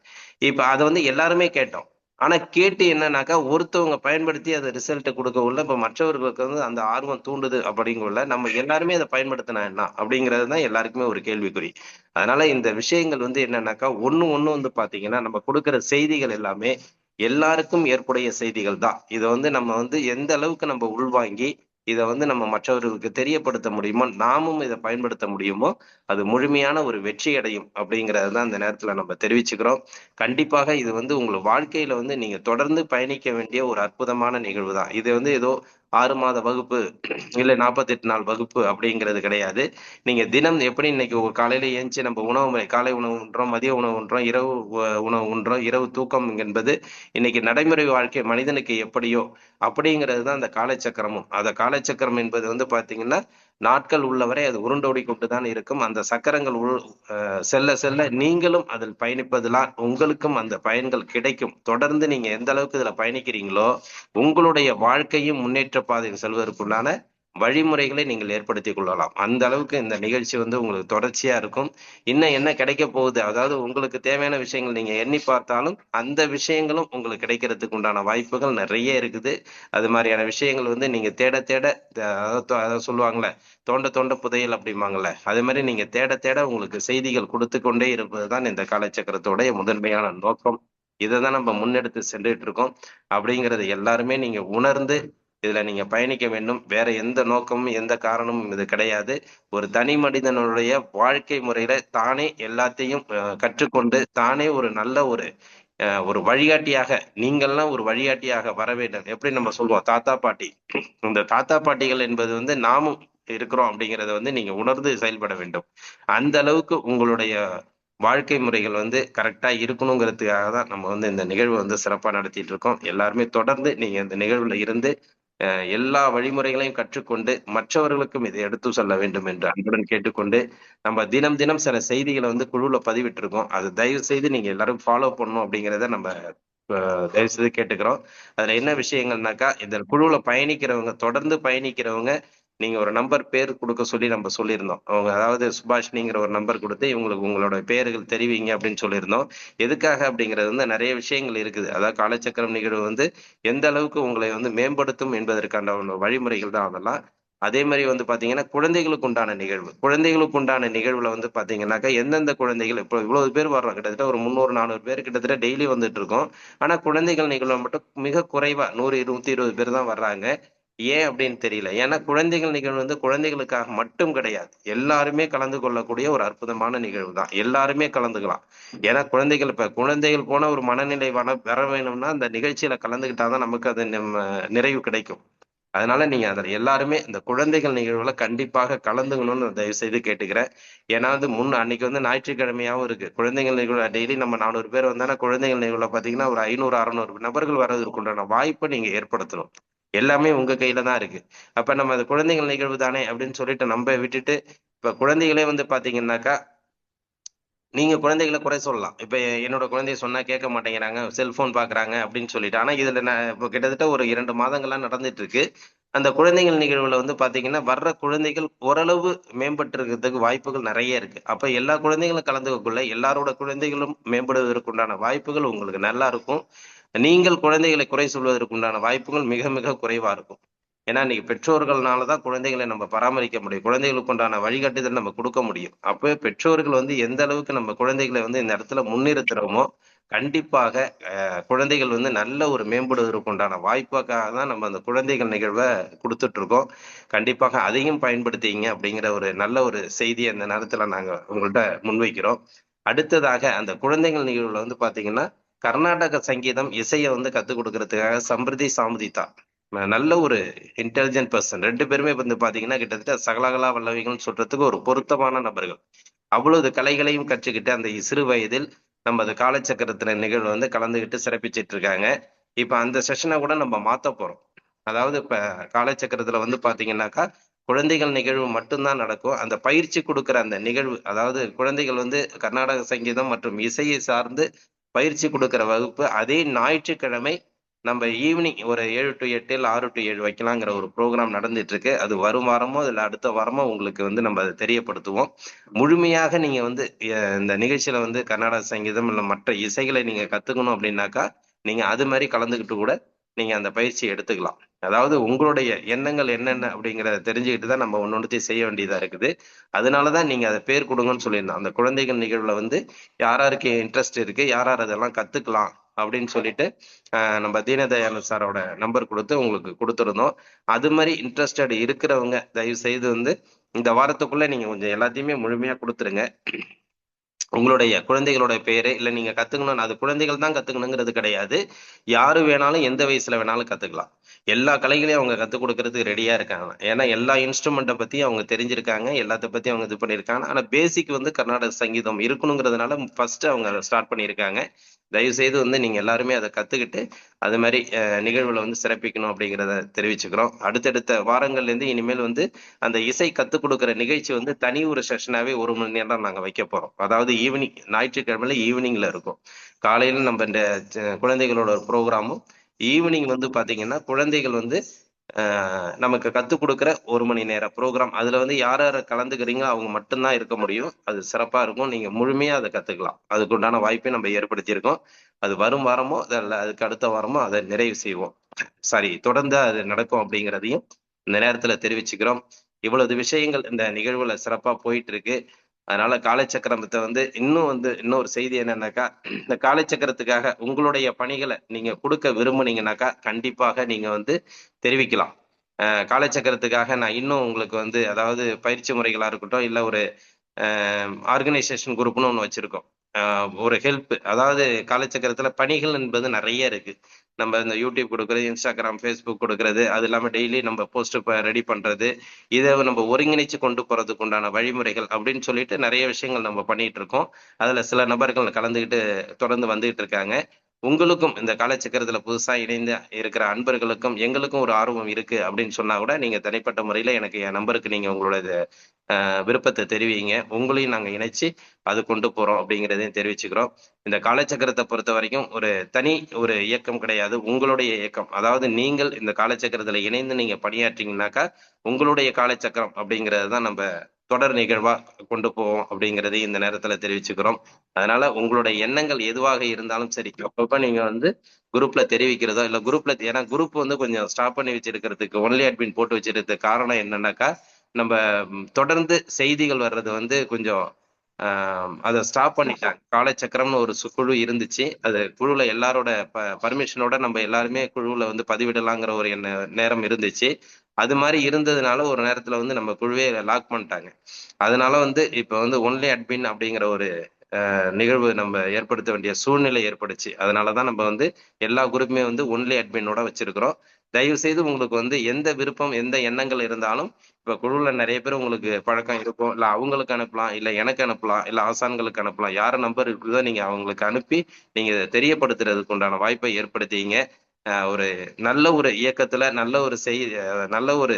இப்ப அதை எல்லாருமே கேட்டோம். ஆனா கேட்டு என்னன்னாக்கா, ஒருத்தவங்க பயன்படுத்தி அதை ரிசல்ட் கொடுக்க உள்ள இப்ப மற்றவர்களுக்கு அந்த ஆர்வம் தூண்டுது அப்படிங்குள்ள நம்ம எல்லாருமே அதை பயன்படுத்தினா என்ன அப்படிங்கிறது தான் எல்லாருக்குமே ஒரு கேள்விக்குறி. அதனால இந்த விஷயங்கள் என்னன்னாக்கா, ஒண்ணு பாத்தீங்கன்னா நம்ம கொடுக்கிற செய்திகள் எல்லாமே எல்லாருக்கும் ஏற்புடைய செய்திகள் தான். இதை நம்ம எந்த அளவுக்கு நம்ம உள்வாங்கி இதை நம்ம மற்றவர்களுக்கு தெரியப்படுத்த முடியுமோ, நாமும் இதை பயன்படுத்த முடியுமோ, அது முழுமையான ஒரு வெற்றி அடையும் அப்படிங்கறது தான் இந்த நேரத்துல நம்ம தெரிவிச்சுக்கிறோம். கண்டிப்பாக இது உங்க வாழ்க்கையில நீங்க தொடர்ந்து பயணிக்க வேண்டிய ஒரு அற்புதமான நிகழ்வு தான். இது ஏதோ 6 மாத வகுப்பு இல்ல 48 நாள் வகுப்பு அப்படிங்கிறது கிடையாது. நீங்க தினம் எப்படி இன்னைக்கு ஒரு காலையில ஏஞ்சி நம்ம உணவு முறை, காலை உணவு உண்றோம், மதிய உணவு உண்றோம், இரவு உணவு உண்றோம், இரவு தூக்கம் என்பது இன்னைக்கு நடைமுறை வாழ்க்கை மனிதனுக்கு எப்படியோ அப்படிங்கிறது தான் அந்த காலச்சக்கரமும். அந்த காலச்சக்கரம் என்பது பாத்தீங்கன்னா, நாட்கள் உள்ளவரை அது உருண்டோடி கொண்டுதான் இருக்கும். அந்த சக்கரங்கள் செல்ல செல்ல நீங்களும் அதில் பயணிப்பதெல்லாம் உங்களுக்கும் அந்த பயன்கள் கிடைக்கும். தொடர்ந்து நீங்க எந்த அளவுக்கு இதுல பயணிக்கிறீங்களோ, உங்களுடைய வாழ்க்கையும் முன்னேற்ற பாதையில் செல்வதற்குண்டான வழிமுறைகளை நீங்கள் ஏற்படுத்திக் கொள்ளலாம். அந்த அளவுக்கு இந்த நிகழ்ச்சி உங்களுக்கு தொடர்ச்சியா இருக்கும். இன்னும் என்ன கிடைக்க போகுது, அதாவது உங்களுக்கு தேவையான விஷயங்கள் நீங்க எண்ணி பார்த்தாலும் அந்த விஷயங்களும் உங்களுக்கு கிடைக்கிறதுக்கு உண்டான வாய்ப்புகள் நிறைய இருக்குது. அது மாதிரியான விஷயங்கள் நீங்க தேட தேட, அதாவது சொல்லுவாங்கல்ல, தோண்ட தோண்ட புதையல் அப்படிம்பாங்கல்ல, அது மாதிரி நீங்க தேட தேட உங்களுக்கு செய்திகள் கொடுத்து கொண்டே இருப்பதுதான் இந்த காலச்சக்கரத்தோடைய முதன்மையான நோக்கம். இதை தான் நம்ம முன்னெடுத்து சென்றுட்டு இருக்கோம். அப்படிங்கறது எல்லாருமே நீங்க உணர்ந்து இதுல நீங்க பயணிக்க வேண்டும். வேற எந்த நோக்கமும் எந்த காரணமும் இது கிடையாது. ஒரு தனி மனிதனுடைய வாழ்க்கை முறையில தானே எல்லாத்தையும் கற்றுக்கொண்டு தானே ஒரு நல்ல ஒரு வழிகாட்டியாக, நீங்கள்லாம் ஒரு வழிகாட்டியாக வர வேண்டும். எப்படி நம்ம சொல்லுவோம் தாத்தா பாட்டி, இந்த தாத்தா பாட்டிகள் என்பது நாமும் இருக்கிறோம் அப்படிங்கறத நீங்க உணர்ந்து செயல்பட வேண்டும். அந்த அளவுக்கு உங்களுடைய வாழ்க்கை முறைகள் கரெக்டா இருக்கணுங்கிறதுக்காக தான் நம்ம இந்த நிகழ்வு சிறப்பா நடத்திட்டு இருக்கோம். எல்லாருமே தொடர்ந்து நீங்க இந்த நிகழ்வுல இருந்து எல்லா வழிமுறைகளையும் கற்றுக்கொண்டு மற்றவர்களுக்கும் இதை எடுத்து சொல்ல வேண்டும் என்று அன்புடன் கேட்டுக்கொண்டு, நம்ம தினம் தினம் சில செய்திகளை குழுவுல பதிவிட்டு இருக்கோம். அது தயவு செய்து நீங்க எல்லாரும் ஃபாலோ பண்ணணும் அப்படிங்கிறத நம்ம தயவு செய்து கேட்டுக்கிறோம். அதுல என்ன விஷயங்கள்னாக்கா, இந்த குழுவுல பயணிக்கிறவங்க, தொடர்ந்து பயணிக்கிறவங்க, நீங்க ஒரு நம்பர் பேர் கொடுக்க சொல்லி நம்ம சொல்லியிருந்தோம். அவங்க அதாவது சுபாஷினிங்கிற ஒரு நம்பர் கொடுத்து இவங்களுக்கு உங்களோட பெயர்கள் தெரிவிங்க அப்படின்னு சொல்லியிருந்தோம். எதுக்காக அப்படிங்கிறது நிறைய விஷயங்கள் இருக்குது. அதாவது காலச்சக்கரம் நிகழ்வு எந்த அளவுக்கு உங்களை மேம்படுத்தும் என்பதற்கான வழிமுறைகள் தான் அதெல்லாம். அதே மாதிரி பாத்தீங்கன்னா, குழந்தைகளுக்கு உண்டான நிகழ்வு, குழந்தைகளுக்கு உண்டான நிகழ்வுல பாத்தீங்கன்னாக்கா, எந்தெந்த குழந்தைகள் இப்போ இவ்வளவு பேர் வர்றோம், கிட்டத்தட்ட ஒரு 300 400 பேர் கிட்டத்தட்ட டெய்லி வந்துட்டு இருக்கோம். ஆனா குழந்தைகள் நிகழ்வு மட்டும் மிக குறைவா 100 120 பேர் தான் வர்றாங்க. ஏன் அப்படின்னு தெரியல. ஏன்னா குழந்தைகள் நிகழ்வு குழந்தைகளுக்காக மட்டும் கிடையாது, எல்லாருமே கலந்து கொள்ளக்கூடிய ஒரு அற்புதமான நிகழ்வு தான். எல்லாருமே கலந்துக்கலாம். ஏன்னா குழந்தைகள் போன ஒரு மனநிலை வர வேணும்னா அந்த நிகழ்ச்சியில கலந்துக்கிட்டாதான் நமக்கு அது நிறைவு கிடைக்கும். அதனால நீங்க அதுல எல்லாருமே இந்த குழந்தைகள் நிகழ்வுல கண்டிப்பாக கலந்துக்கணும்னு தயவு செய்து கேட்டுக்கிறேன். ஏன்னா அன்னைக்கு ஞாயிற்றுக்கிழமையாவும் இருக்கு. குழந்தைகள் நிகழ்வு டெய்லி நம்ம 400 பேர் வந்தாலும் குழந்தைகள் நிகழ்வுல பாத்தீங்கன்னா ஒரு 500 600 நபர்கள் வர்றதுக்குண்டான வாய்ப்பை நீங்க ஏற்படுத்தணும். எல்லாமே உங்க கையில தான் இருக்கு. அப்ப நம்ம அது குழந்தைகள் நிகழ்வு தானே அப்படின்னு சொல்லிட்டு நம்ம விட்டுட்டு, இப்ப குழந்தைகளே பாத்தீங்கன்னாக்கா, நீங்க குழந்தைகளை குறை சொல்லலாம். இப்ப என்னோட குழந்தைய சொன்னா கேட்க மாட்டேங்கிறாங்க, செல்போன் பாக்குறாங்க அப்படின்னு சொல்லிட்டு. ஆனா இதுல நான் இப்போ கிட்டத்தட்ட ஒரு 2 மாதங்கள்லாம் நடந்துட்டு இருக்கு. அந்த குழந்தைகள் நிகழ்வுல பாத்தீங்கன்னா, வர்ற குழந்தைகள் ஓரளவு மேம்பட்டு இருக்கிறதுக்கு வாய்ப்புகள் நிறைய இருக்கு. அப்ப எல்லா குழந்தைகளும் கலந்துக்கக்குள்ள எல்லாரோட குழந்தைகளும் மேம்படுவதற்குண்டான வாய்ப்புகள் உங்களுக்கு நல்லா இருக்கும். நீங்கள் குழந்தைகளை குறை சொல்வதற்கு உண்டான வாய்ப்புகள் மிக மிக குறைவா இருக்கும். ஏன்னா இன்னைக்கு பெற்றோர்கள்னால தான் குழந்தைகளை நம்ம பராமரிக்க முடியும், குழந்தைகளுக்கு உண்டான வழிகாட்டுதல் நம்ம கொடுக்க முடியும். அப்போ பெற்றோர்கள் வந்து எந்த அளவுக்கு நம்ம குழந்தைகளை வந்து இந்த இடத்துல முன்னிறுத்துறோமோ கண்டிப்பாக குழந்தைகள் வந்து நல்ல ஒரு மேம்படுவதற்கு உண்டான வாய்ப்பாக தான் நம்ம அந்த குழந்தைகள் நிகழ்வை கொடுத்துட்டு இருக்கோம். கண்டிப்பாக அதையும் பயன்படுத்திங்க அப்படிங்கிற ஒரு நல்ல ஒரு செய்தியை அந்த நேரத்துல நாங்க உங்கள்கிட்ட முன்வைக்கிறோம். அடுத்ததாக அந்த குழந்தைகள் நிகழ்வுல வந்து பாத்தீங்கன்னா கர்நாடக சங்கீதம் இசையை வந்து கத்துக் கொடுக்கறதுக்காக சம்பிரதி சாமுதிதா நல்ல ஒரு இன்டெலிஜென்ட் பர்சன், ரெண்டு பேருமே வந்து பாத்தீங்கன்னா கிட்டத்தட்ட சகலகலா வல்லவிகள்னு சொல்றதுக்கு ஒரு பொருத்தமான நபர்கள். அவ்வளவு கலைகளையும் கற்றுக்கிட்டு அந்த சிறு வயதில் நம்ம அந்த காலச்சக்கரத்துல நிகழ்வு வந்து கலந்துகிட்டு சிறப்பிச்சிட்டு இருக்காங்க. இப்ப அந்த செஷனை கூட நம்ம மாத்த போறோம். அதாவது இப்ப காலச்சக்கரத்துல வந்து பாத்தீங்கன்னாக்கா குழந்தைகள் நிகழ்வு மட்டும்தான் நடக்கும். அந்த பயிற்சி கொடுக்கிற அந்த நிகழ்வு, அதாவது குழந்தைகள் வந்து கர்நாடக சங்கீதம் மற்றும் இசையை சார்ந்து பயிற்சி கொடுக்கிற வகுப்பு அதே ஞாயிற்றுக்கிழமை நம்ம ஈவினிங் ஒரு 7 to 8 இல்ல 6 to 7 வைக்கலாங்கிற ஒரு ப்ரோக்ராம் நடந்துட்டு இருக்கு. அது வரும் வாரமோ இல்ல அடுத்த வாரமோ உங்களுக்கு வந்து நம்ம அதை தெரியப்படுத்துவோம். முழுமையாக நீங்க வந்து இந்த நிகழ்ச்சியில வந்து கர்நாடக சங்கீதம் இல்ல மற்ற இசைகளை நீங்க கத்துக்கணும் அப்படின்னாக்கா நீங்க அது மாதிரி கலந்துக்கிட்டு கூட நீங்க அந்த பயிற்சியை எடுத்துக்கலாம். அதாவது உங்களுடைய எண்ணங்கள் என்னென்ன அப்படிங்கிறத தெரிஞ்சுக்கிட்டு தான் நம்ம ஒன்னொன்னுத்தையும் செய்ய வேண்டியதா இருக்குது. அதனாலதான் நீங்க அதை பேர் கொடுங்கன்னு சொல்லியிருந்தோம். அந்த குழந்தைகள் நிகழ்வுல வந்து யாராருக்கு இன்ட்ரெஸ்ட் இருக்கு, யார் அதெல்லாம் கத்துக்கலாம் அப்படின்னு சொல்லிட்டு நம்ம தீனதயாளன் சாரோட நம்பர் கொடுத்து உங்களுக்கு கொடுத்துருந்தோம். அது மாதிரி இன்ட்ரெஸ்டட் இருக்கிறவங்க தயவு செய்து வந்து இந்த வாரத்துக்குள்ள நீங்க கொஞ்சம் எல்லாத்தையுமே முழுமையா கொடுத்துருங்க. உங்களுடைய குழந்தைகளோட பேரு இல்ல நீங்க கத்துக்கணும், அது குழந்தைகள் தான் கத்துக்கணுங்கிறது கிடையாது. யாரு வேணாலும் எந்த வயசுல வேணாலும் கத்துக்கலாம். எல்லா கலைகளையும் அவங்க கத்துக் கொடுக்கறதுக்கு ரெடியா இருக்காங்க. ஏன்னா எல்லா இன்ஸ்ட்ருமெண்ட்டை பத்தி அவங்க தெரிஞ்சிருக்காங்க, எல்லாத்த பத்தி அவங்க இது பண்ணியிருக்காங்க. ஆனா பேசிக் வந்து கர்நாடக சங்கீதம் இருக்கணுங்கிறதுனால ஃபர்ஸ்ட் அவங்க ஸ்டார்ட் பண்ணியிருக்காங்க. தயவு செய்து வந்து நீங்க எல்லாருமே அதை கத்துக்கிட்டு அது மாதிரி நிகழ்வுல வந்து சிறப்பிக்கணும் அப்படிங்கிறத தெரிவிச்சுக்கிறோம். அடுத்தடுத்த வாரங்கள்ல இருந்து இனிமேல் வந்து அந்த இசை கத்துக் கொடுக்கிற நிகழ்ச்சி வந்து தனி ஒரு செஷனாவே 1 மணி நேரம் நாங்க வைக்க போறோம். அதாவது ஈவினிங் ஞாயிற்றுக்கிழமையில ஈவினிங்ல இருக்கும். காலையில நம்ம இந்த குழந்தைகளோட ஒரு ப்ரோக்ராமும், ஈவினிங் வந்து பாத்தீங்கன்னா குழந்தைகள் வந்து நமக்கு கத்துக் கொடுக்குற 1 மணி நேர ப்ரோக்ராம். அதுல வந்து யார் யார கலந்துக்கிறீங்களோ அவங்க மட்டும்தான் இருக்க முடியும். அது சிறப்பா இருக்கும். நீங்க முழுமையா அதை கத்துக்கலாம். அதுக்கு உண்டான வாய்ப்பை நம்ம ஏற்படுத்தியிருக்கோம். அது வரும் வாரமோ இல்ல அதுக்கு அடுத்த வாரமோ அதை நிறைவு செய்வோம். சாரி, தொடர்ந்து அது நடக்கும் அப்படிங்கிறதையும் இந்த நேரத்துல தெரிவிச்சுக்கிறோம். இவ்வளவு விஷயங்கள் இந்த நிகழ்வுல சிறப்பா போயிட்டு இருக்கு. அதனால காலச்சக்கரத்தை வந்து இன்னொரு செய்தி என்னன்னாக்கா, இந்த காலச்சக்கரத்துக்காக உங்களுடைய பணிகளை நீங்க கொடுக்க விரும்புனீங்கன்னாக்கா கண்டிப்பாக நீங்க வந்து தெரிவிக்கலாம். காலச்சக்கரத்துக்காக நான் இன்னும் உங்களுக்கு வந்து அதாவது பயிற்சி முறைகளா இருக்கட்டும் இல்ல ஒரு ஆர்கனைசேஷன் குரூப்னு ஒன்று வச்சிருக்கோம். ஒரு ஹெல்ப், அதாவது காலச்சக்கரத்துல பணிகள் என்பது நிறைய இருக்கு. நம்ம இந்த யூடியூப் கொடுக்குறது, இன்ஸ்டாகிராம், ஃபேஸ்புக் கொடுக்கறது, அது இல்லாம டெய்லி நம்ம போஸ்ட் ரெடி பண்றது, இதை நம்ம ஒருங்கிணைச்சு கொண்டு போறதுக்கு உண்டான வழிமுறைகள் அப்படின்னு சொல்லிட்டு நிறைய விஷயங்கள் நம்ம பண்ணிட்டு இருக்கோம். அதுல சில நபர்கள் கலந்துக்கிட்டு தொடர்ந்து வந்துகிட்டு இருக்காங்க. உங்களுக்கும் இந்த காலச்சக்கரத்துல புதுசா இணைந்து இருக்கிற அன்பர்களுக்கும் எங்களுக்கும் ஒரு ஆர்வம் இருக்கு அப்படின்னு சொன்னா கூட நீங்க தனிப்பட்ட முறையில எனக்கு என் நம்பருக்கு நீங்க உங்களோட விருப்பத்தை தெரிவிங்க. உங்களையும் நாங்க இணைச்சு அது கொண்டு போறோம் அப்படிங்கிறதையும் தெரிவிச்சுக்கிறோம். இந்த காலச்சக்கரத்தை பொறுத்த வரைக்கும் ஒரு தனி ஒரு இயக்கம் கிடையாது, உங்களுடைய இயக்கம். அதாவது நீங்கள் இந்த காலச்சக்கரத்துல இணைந்து நீங்க பணியாற்றீங்கன்னாக்கா உங்களுடைய காலச்சக்கரம் அப்படிங்கிறது தான் நம்ம தொடர் நிகழ்வா கொண்டு போவோம் அப்படிங்கிறதையும் இந்த நேரத்துல தெரிவிச்சுக்கிறோம். அதனால உங்களுடைய எண்ணங்கள் எதுவாக இருந்தாலும் சரி, அப்பப்ப நீங்க வந்து குரூப்ல தெரிவிக்கிறதோ இல்ல குரூப்ல, ஏன்னா குரூப் வந்து கொஞ்சம் ஸ்டாப் பண்ணி வச்சிருக்கிறதுக்கு, ஒன்லி அட்மின் போட்டு வச்சிருக்கிறதுக்கு காரணம் என்னன்னாக்கா நம்ம தொடர்ந்து செய்திகள் வர்றது வந்து கொஞ்சம் அதை ஸ்டாப் பண்ணிட்டாங்க. காலச்சக்கரம்னு ஒரு குழு இருந்துச்சு. அது குழுல எல்லாரோட பர்மிஷனோட நம்ம எல்லாருமே குழுவுல வந்து பதிவிடலாங்கிற ஒரு நேரம் இருந்துச்சு. அது மாதிரி இருந்ததுனால ஒரு நேரத்துல வந்து நம்ம குழுவே லாக் பண்ணிட்டாங்க. அதனால வந்து இப்ப வந்து ஒன்லி அட்மின் அப்படிங்கிற ஒரு நிகழ்வு நம்ம ஏற்படுத்த வேண்டிய சூழ்நிலை ஏற்படுச்சு. அதனாலதான் நம்ம வந்து எல்லா குரூப்புமே வந்து ஒன்லி அட்மினோட வச்சிருக்கிறோம். தயவு செய்து உங்களுக்கு வந்து எந்த விருப்பம் எந்த எண்ணங்கள் இருந்தாலும், இப்ப குழுல நிறைய பேர் உங்களுக்கு பழக்கம் இருக்கும், இல்ல அவங்களுக்கு அனுப்பலாம், இல்ல எனக்கு அனுப்பலாம், இல்ல ஆசான்களுக்கு அனுப்பலாம். யார நம்பர் இருக்குதோ நீங்க அவங்களுக்கு அனுப்பி நீங்க இதை தெரியப்படுத்துறதுக்கு உண்டான வாய்ப்பை ஏற்படுத்திங்க. ஒரு நல்ல ஒரு இயக்கத்துல நல்ல ஒரு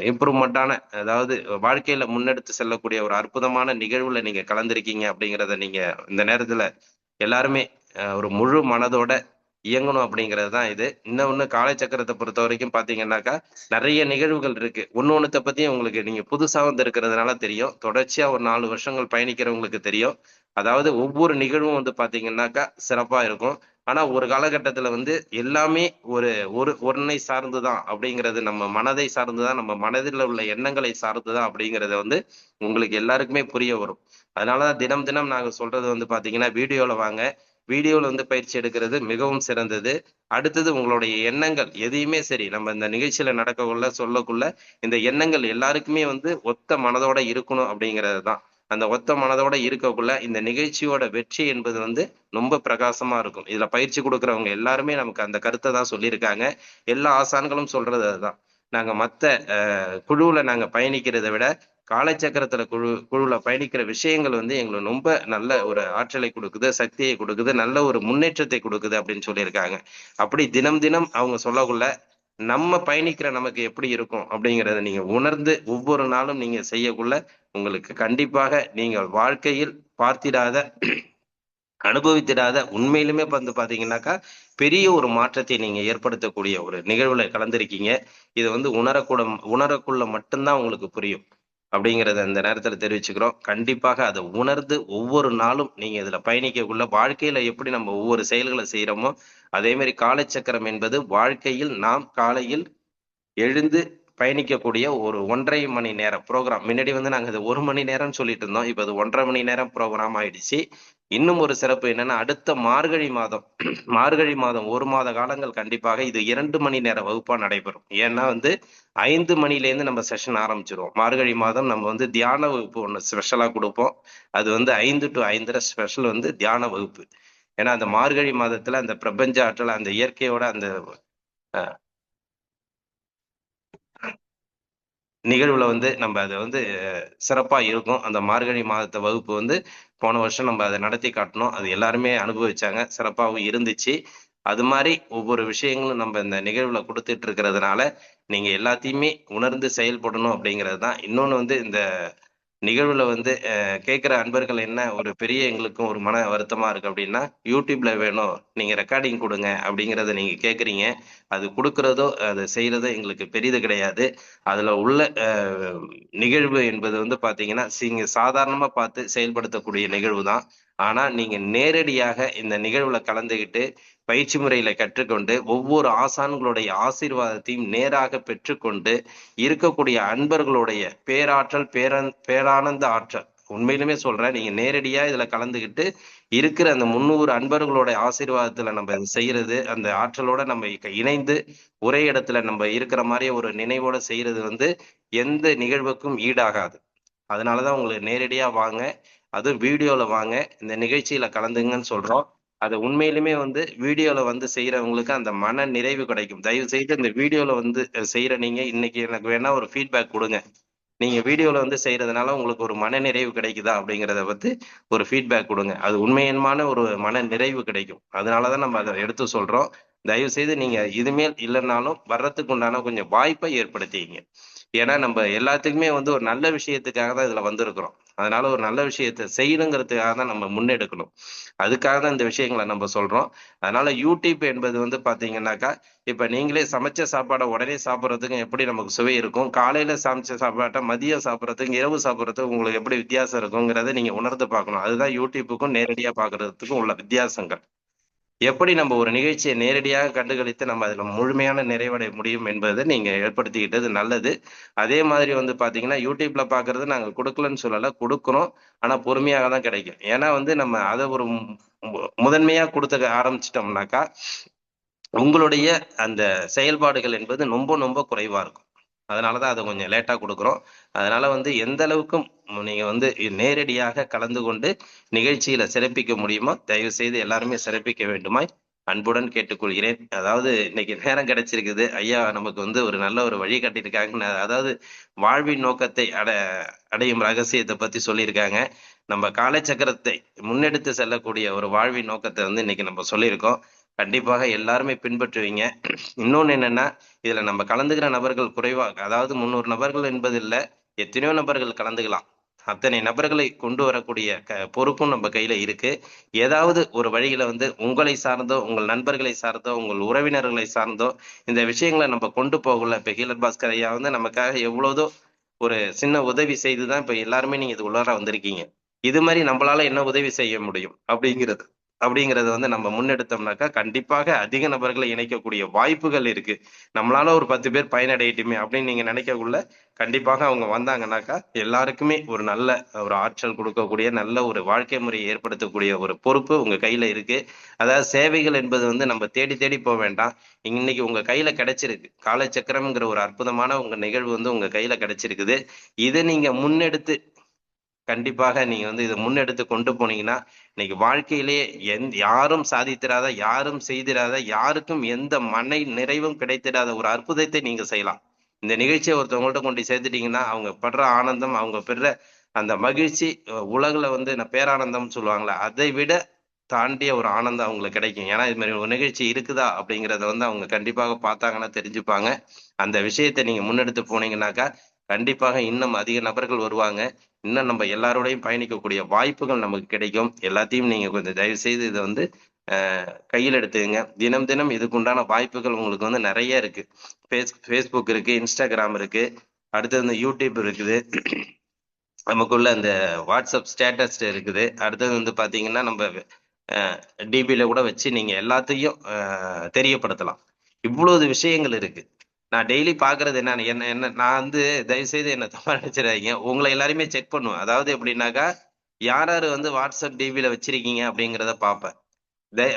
இம்ப்ரூவ்மெண்டான, அதாவது வாழ்க்கையில முன்னெடுத்து செல்லக்கூடிய ஒரு அற்புதமான நிகழ்வுல நீங்க கலந்திருக்கீங்க அப்படிங்கிறத நீங்க இந்த நேரத்துல எல்லாருமே ஒரு முழு மனதோட இயங்கணும் அப்படிங்கிறது தான் இது. இன்னொன்னு காலச்சக்கரத்தை பொறுத்த வரைக்கும் பாத்தீங்கன்னாக்கா நிறைய நிகழ்வுகள் இருக்கு. ஒன்னொன்னுத்த பத்தி உங்களுக்கு நீங்க புதுசா வந்து இருக்கிறதுனால தெரியும், தொடர்ச்சியா ஒரு 4 வருஷங்கள் பயணிக்கிறவங்களுக்கு தெரியும். அதாவது ஒவ்வொரு நிகழ்வும் வந்து பாத்தீங்கன்னாக்கா சிறப்பா இருக்கும். ஆனா ஒரு காலகட்டத்துல வந்து எல்லாமே ஒரு ஒன்னை சார்ந்துதான் அப்படிங்கிறது, நம்ம மனதை சார்ந்துதான், நம்ம மனதில் உள்ள எண்ணங்களை சார்ந்துதான் அப்படிங்கறத வந்து உங்களுக்கு எல்லாருக்குமே புரிய வரும். அதனாலதான் தினம் தினம் நாங்க சொல்றது வந்து பாத்தீங்கன்னா, வீடியோல வாங்க, வீடியோல வந்து பயிற்சி எடுக்கிறது மிகவும் சிறந்தது. அடுத்தது உங்களுடைய எண்ணங்கள் எதையுமே சரி, நம்ம இந்த நிகழ்ச்சியில நடக்கக்குள்ள சொல்லக்குள்ள இந்த எண்ணங்கள் எல்லாருக்குமே வந்து ஒத்த மனதோட இருக்கணும் அப்படிங்கிறது தான். அந்த ஒத்த மனதோட இருக்கக்குள்ள இந்த நிகழ்ச்சியோட வெற்றி என்பது வந்து ரொம்ப பிரகாசமா இருக்கும். இதுல பயிற்சி கொடுக்கறவங்க எல்லாருமே நமக்கு அந்த கருத்தை தான் சொல்லியிருக்காங்க. எல்லா ஆசான்களும் சொல்றது அதுதான். நாங்க மத்த குழுவுல நாங்க பயணிக்கிறதை விட காலச்சக்கரத்துல குழுல பயணிக்கிற விஷயங்கள் வந்து எங்களுக்கு ரொம்ப நல்ல ஒரு ஆற்றலை கொடுக்குது, சக்தியை கொடுக்குது, நல்ல ஒரு முன்னேற்றத்தை கொடுக்குது அப்படின்னு சொல்லியிருக்காங்க. அப்படி தினம் தினம் அவங்க சொல்லக்குள்ள நம்ம பயணிக்கிற நமக்கு எப்படி இருக்கும் அப்படிங்கிறத நீங்க உணர்ந்து ஒவ்வொரு நாளும் நீங்க செய்யக்குள்ள உங்களுக்கு கண்டிப்பாக நீங்கள் வாழ்க்கையில் பார்த்திடாத, அனுபவித்திடாத, உண்மையிலுமே வந்து பாத்தீங்கன்னாக்கா பெரிய ஒரு மாற்றத்தை நீங்க ஏற்படுத்தக்கூடிய ஒரு நிகழ்வுல கலந்திருக்கீங்க. இது வந்து உணரக்குள்ள மட்டும்தான் உங்களுக்கு புரியும் அப்படிங்கறத இந்த நேரத்துல தெரிவிச்சுக்கிறோம். கண்டிப்பாக அதை உணர்ந்து ஒவ்வொரு நாளும் நீங்க இதுல பயணிக்கக்குள்ள வாழ்க்கையில எப்படி நம்ம ஒவ்வொரு செயல்களை செய்யறோமோ அதே மாதிரி காலச்சக்கரம் என்பது வாழ்க்கையில் நாம் காலையில் எழுந்து பயணிக்கக்கூடிய ஒரு 1.5 மணி நேரம் ப்ரோக்ராம். முன்னாடி வந்து நாங்க இது 1 மணி நேரம்னு சொல்லிட்டு இருந்தோம். இப்ப அது 1.5 மணி நேரம் ப்ரோக்ராம் ஆயிடுச்சு. இன்னும் ஒரு சிறப்பு என்னன்னா, அடுத்த மார்கழி மாதம் மார்கழி மாதம் 1 மாத காலங்கள் கண்டிப்பாக இது 2 மணி நேர வகுப்பா நடைபெறும். ஏன்னா வந்து 5 மணிலேருந்து நம்ம செஷன் ஆரம்பிச்சிருவோம். மார்கழி மாதம் நம்ம வந்து தியான வகுப்பு ஒன்று ஸ்பெஷலா கொடுப்போம். அது வந்து 5 to 5:30 ஸ்பெஷல் வந்து தியான வகுப்பு. ஏன்னா அந்த மார்கழி மாதத்துல அந்த பிரபஞ்ச ஆற்றல், அந்த இயற்கையோட அந்த நிகழ்வுல வந்து நம்ம அதை வந்து சிறப்பா இருக்கும். அந்த மார்கழி மாதத்தை வகுப்பு வந்து போன வருஷம் நம்ம அதை நடத்தி காட்டினோம். அது எல்லாருமே அனுபவிச்சாங்க, சிறப்பாகவும் இருந்துச்சு. அது மாதிரி ஒவ்வொரு விஷயங்களும் நம்ம இந்த நிகழ்வுல கொடுத்துட்டு இருக்கிறதுனால நீங்க எல்லாத்தையுமே உணர்ந்து செயல்படணும் அப்படிங்கிறது தான். இன்னொன்னு வந்து இந்த நிகழ்வுல வந்து கேட்கிற அன்பர்கள் என்ன ஒரு பெரிய எங்களுக்கும் ஒரு மன வருத்தமா இருக்கு அப்படின்னா, யூடியூப்ல வேணும், நீங்க ரெக்கார்டிங் கொடுங்க அப்படிங்கிறத நீங்க கேட்குறீங்க. அது கொடுக்கறதோ அதை செய்யறதோ எங்களுக்கு பெரிது கிடையாது. அதுல உள்ள நிகழ்வு என்பது வந்து பாத்தீங்கன்னா நீங்க சாதாரணமா பார்த்து செயல்படுத்தக்கூடிய நிகழ்வு தான். ஆனா நீங்க நேரடியாக இந்த நிகழ்வுல கலந்துகிட்டு பயிற்சி முறையில கற்றுக்கொண்டு ஒவ்வொரு ஆசான்களுடைய ஆசீர்வாதத்தையும் நேராக பெற்றுக்கொண்டு இருக்கக்கூடிய அன்பர்களுடைய பேராற்றல், பேரானந்த ஆற்றல், உண்மையிலுமே சொல்றேன், நீங்க நேரடியா இதுல கலந்துகிட்டு இருக்கிற அந்த 300 அன்பர்களோட ஆசீர்வாதத்துல நம்ம செய்யறது, அந்த ஆற்றலோட நம்ம இணைந்து ஒரே இடத்துல நம்ம இருக்கிற மாதிரி ஒரு நினைவோட செய்யறது வந்து எந்த நிகழ்வுக்கும் ஈடாகாது. அதனாலதான் உங்களுக்கு நேரடியா வாங்க, அதுவும் வீடியோல வாங்க, இந்த நிகழ்ச்சியில கலந்துங்கன்னு சொல்றோம். அது உண்மையிலுமே வந்து வீடியோல வந்து செய்யறவங்களுக்கு அந்த மன நிறைவு கிடைக்கும். தயவு செய்து இந்த வீடியோல வந்து செய்யற நீங்க இன்னைக்கு எனக்கு வேணா ஒரு ஃபீட்பேக் கொடுங்க. நீங்க வீடியோல வந்து செய்யறதுனால உங்களுக்கு ஒரு மன நிறைவு கிடைக்குதா அப்படிங்கிறத பத்தி ஒரு ஃபீட்பேக் கொடுங்க. அது உண்மையான ஒரு மன நிறைவு கிடைக்கும். அதனாலதான் நம்ம அதை எடுத்து சொல்றோம். தயவு செய்து நீங்க இதுமேல் இல்லைன்னாலும் வர்றதுக்கு உண்டான கொஞ்சம் வாய்ப்பை ஏற்படுத்திங்க. ஏன்னா நம்ம எல்லாத்துக்குமே வந்து ஒரு நல்ல விஷயத்துக்காக தான் இதுல வந்திருக்கிறோம். அதனால ஒரு நல்ல விஷயத்த செய்யணுங்கிறதுக்காக தான் நம்ம முன்னெடுக்கணும். அதுக்காக தான் இந்த விஷயங்களை நம்ம சொல்றோம். அதனால யூடியூப் என்பது வந்து பாத்தீங்கன்னாக்கா, இப்ப நீங்களே சமைச்ச சாப்பாடை உடனே சாப்பிட்றதுக்கும் எப்படி நமக்கு சுவை இருக்கும், காலையில சமைச்ச சாப்பாட்டை மதியம் சாப்பிட்றதுக்கும் இரவு சாப்பிட்றதுக்கும் உங்களுக்கு எப்படி வித்தியாசம் இருக்குங்கிறத நீங்க உணர்ந்து பார்க்கணும். அதுதான் யூடியூப்புக்கும் நேரடியா பார்க்கறதுக்கும் உள்ள வித்தியாசங்கள். எப்படி நம்ம ஒரு நிகழ்ச்சியை நேரடியாக கண்டுகளித்து நம்ம அதுல முழுமையான நிறைவடைய முடியும் என்பதை நீங்க ஏற்படுத்திக்கிட்டது நல்லது. அதே மாதிரி வந்து பாத்தீங்கன்னா யூடியூப்ல பாக்குறது நாங்க கொடுக்கலன்னு சொல்லல, கொடுக்குறோம். ஆனா பொறுமையாக தான் கிடைக்கும். ஏன்னா வந்து நம்ம அதை ஒரு முதன்மையா கொடுத்த ஆரம்பிச்சிட்டோம்னாக்கா உங்களுடைய அந்த செயல்பாடுகள் என்பது ரொம்ப ரொம்ப குறைவா இருக்கும். அதனாலதான் அதை கொஞ்சம் லேட்டா கொடுக்குறோம். அதனால வந்து எந்த அளவுக்கும் நீங்க வந்து நேரடியாக கலந்து கொண்டு நிகழ்ச்சியில சிறப்பிக்க முடியுமோ தயவு செய்து எல்லாருமே சிறப்பிக்க வேண்டுமாய் அன்புடன் கேட்டுக்கொள்கிறேன். அதாவது இன்னைக்கு நேரம் கிடைச்சிருக்குது, ஐயா நமக்கு வந்து ஒரு நல்ல ஒரு வழி காட்டியிருக்காங்க. அதாவது வாழ்வின் நோக்கத்தை அடையும் ரகசியத்தை பத்தி சொல்லியிருக்காங்க. நம்ம காலச்சக்கரத்தை முன்னெடுத்து செல்லக்கூடிய ஒரு வாழ்வின் நோக்கத்தை வந்து இன்னைக்கு நம்ம சொல்லியிருக்கோம். கண்டிப்பாக எல்லாருமே பின்பற்றுவீங்க. இன்னொன்னு என்னன்னா, இதுல நம்ம கலந்துக்கிற நபர்கள் குறைவாக, அதாவது 300 நபர்கள் என்பது இல்ல, எத்தனையோ நபர்கள் கலந்துக்கலாம். அத்தனை நபர்களை கொண்டு வரக்கூடிய பொறுப்பும் நம்ம கையில இருக்கு. ஏதாவது ஒரு வழியில வந்து உங்களை சார்ந்தோ, உங்கள் நண்பர்களை சார்ந்தோ, உங்கள் உறவினர்களை சார்ந்தோ இந்த விஷயங்களை நம்ம கொண்டு போகல. இப்ப ஹீலர் பாஸ்கர் ஐயா வந்து நமக்காக எவ்வளவுதோ ஒரு சின்ன உதவி செய்துதான் இப்ப எல்லாருமே நீங்க இது உள்ளார வந்திருக்கீங்க. இது மாதிரி நம்மளால என்ன உதவி செய்ய முடியும் அப்படிங்கிறது அப்படிங்கறத வந்து நம்ம முன்னெடுத்தோம்னாக்கா கண்டிப்பாக அதிக நபர்களை இணைக்கக்கூடிய வாய்ப்புகள் இருக்கு. நம்மளால ஒரு 10 பேர் பயனடையட்டுமே அப்படின்னு நீங்க நினைக்கக்குள்ள கண்டிப்பாக அவங்க வந்தாங்கன்னாக்கா எல்லாருக்குமே ஒரு நல்ல ஒரு ஆற்றல் கொடுக்கக்கூடிய நல்ல ஒரு வாழ்க்கை முறையை ஏற்படுத்தக்கூடிய ஒரு பொறுப்பு உங்க கையில இருக்கு. அதாவது சேவைகள் என்பது வந்து நம்ம தேடி தேடி போக வேண்டாம். இன்னைக்கு உங்க கையில கிடைச்சிருக்கு. காலச்சக்கரம்ங்கிற ஒரு அற்புதமான உங்க நிகழ்வு வந்து உங்க கையில கிடைச்சிருக்குது. இதை நீங்க முன்னெடுத்து கண்டிப்பாக நீங்க வந்து இதை முன்னெடுத்து கொண்டு போனீங்கன்னா இன்னைக்கு வாழ்க்கையிலேயே யாரும் சாதித்திராத, யாரும் செய்திராத, யாருக்கும் எந்த மன நிறைவும் கிடைத்திடாத ஒரு அற்புதத்தை நீங்க செய்யலாம். இந்த நிகழ்ச்சியை ஒருத்தவங்கள்ட்ட கொண்டு சேர்த்துட்டீங்கன்னா அவங்க படுற ஆனந்தம், அவங்க பெற அந்த மகிழ்ச்சி உலகுல வந்து நான் பேரானந்தம் சொல்லுவாங்களே, அதை விட தாண்டிய ஒரு ஆனந்தம் அவங்களுக்கு கிடைக்கும். ஏன்னா இது மாதிரி ஒரு நிகழ்ச்சி இருக்குதா அப்படிங்கிறத வந்து அவங்க கண்டிப்பாக பார்த்தாங்கன்னா தெரிஞ்சுப்பாங்க. அந்த விஷயத்தை நீங்க முன்னெடுத்து போனீங்கன்னாக்கா கண்டிப்பாக இன்னும் அதிக நபர்கள் வருவாங்க. இன்னும் நம்ம எல்லாரோடையும் பயணிக்கக்கூடிய வாய்ப்புகள் நமக்கு கிடைக்கும். எல்லாத்தையும் நீங்க கொஞ்சம் தயவு செய்து இதை வந்து கையில் எடுத்துங்க. தினம் தினம் இதுக்குண்டான வாய்ப்புகள் உங்களுக்கு வந்து நிறைய இருக்கு. ஃபேஸ்புக் இருக்கு, இன்ஸ்டாகிராம் இருக்கு, அடுத்தது இந்த யூடியூப் இருக்குது, நமக்குள்ள இந்த வாட்ஸ்அப் ஸ்டேட்டஸ் இருக்குது, அடுத்தது வந்து பாத்தீங்கன்னா நம்ம டிபியில கூட வச்சு நீங்க எல்லாத்தையும் தெரியப்படுத்தலாம். இவ்வளவு விஷயங்கள் இருக்கு. நான் டெய்லி பாக்குறது என்ன என்ன என்ன நான் வந்து தயவு செய்து என்ன தப்பா நினைச்சிடாதீங்க. உங்களை எல்லாருமே செக் பண்ணுவேன். அதாவது எப்படின்னாக்கா யார் யாரு வந்து வாட்ஸ்அப் டிபியில வச்சிருக்கீங்க அப்படிங்கிறத பார்ப்பேன்.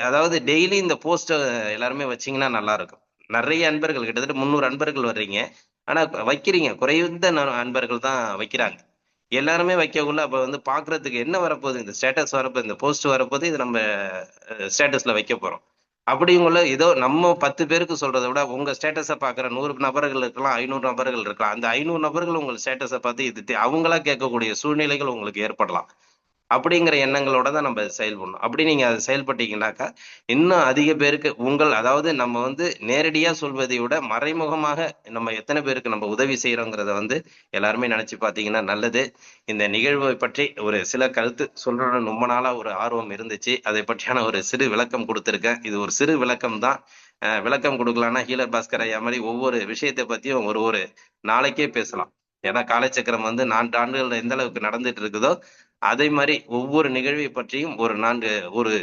அதாவது டெய்லி இந்த போஸ்ட் எல்லாருமே வச்சீங்கன்னா நல்லா இருக்கும். நிறைய அன்பர்கள் கிட்டத்தட்ட 300 அன்பர்கள் வர்றீங்க. ஆனா வைக்கிறீங்க குறைந்த அன்பர்கள் தான் வைக்கிறாங்க. எல்லாருமே வைக்கக்குள்ள அப்ப வந்து பாக்குறதுக்கு என்ன வரப்போகுது, இந்த ஸ்டேட்டஸ் வரப்போகுது, இந்த போஸ்ட் வரப்போகுது, இது நம்ம ஸ்டேட்டஸ்ல வைக்க போறோம் அப்படிங்குள்ள ஏதோ நம்ம 10 பேருக்கு சொல்றதை விட உங்க ஸ்டேட்டஸை பாக்குற 100 நபர்கள் இருக்கலாம், 500 நபர்கள் இருக்கலாம். அந்த 500 நபர்கள் உங்க ஸ்டேட்டஸை பார்த்து இது அவங்களா கேட்கக்கூடிய சூழ்நிலைகள் உங்களுக்கு ஏற்படலாம். அப்படிங்கிற எண்ணங்களோட தான் நம்ம செயல்படணும். அப்படி நீங்க அதை செயல்பட்டீங்கன்னாக்கா இன்னும் அதிக பேருக்கு அதாவது நம்ம வந்து நேரடியா சொல்வதை விட மறைமுகமாக நம்ம எத்தனை பேருக்கு நம்ம உதவி செய்யறோங்கிறத வந்து எல்லாருமே நினைச்சு பார்த்தீங்கன்னா நல்லது. இந்த நிகழ்வை பற்றி ஒரு சில கருத்து சொல்றோம்னு ரொம்ப நாளா ஒரு ஆர்வம் இருந்துச்சு. அதை பற்றியான ஒரு சிறு விளக்கம் கொடுத்துருக்கேன். இது ஒரு சிறு விளக்கம் தான். விளக்கம் கொடுக்கலாம்னா ஹீலர் பாஸ்கர் ஐயா மாதிரி ஒவ்வொரு விஷயத்தை பத்தியும் ஒரு ஒரு நாளைக்கே பேசலாம். ஏன்னா காலச்சக்கரம் வந்து 4 ஆண்டுகள் எந்த அளவுக்கு நடந்துட்டு இருக்குதோ அதே மாதிரி ஒவ்வொரு நிகழ்வை பற்றியும் ஒரு 4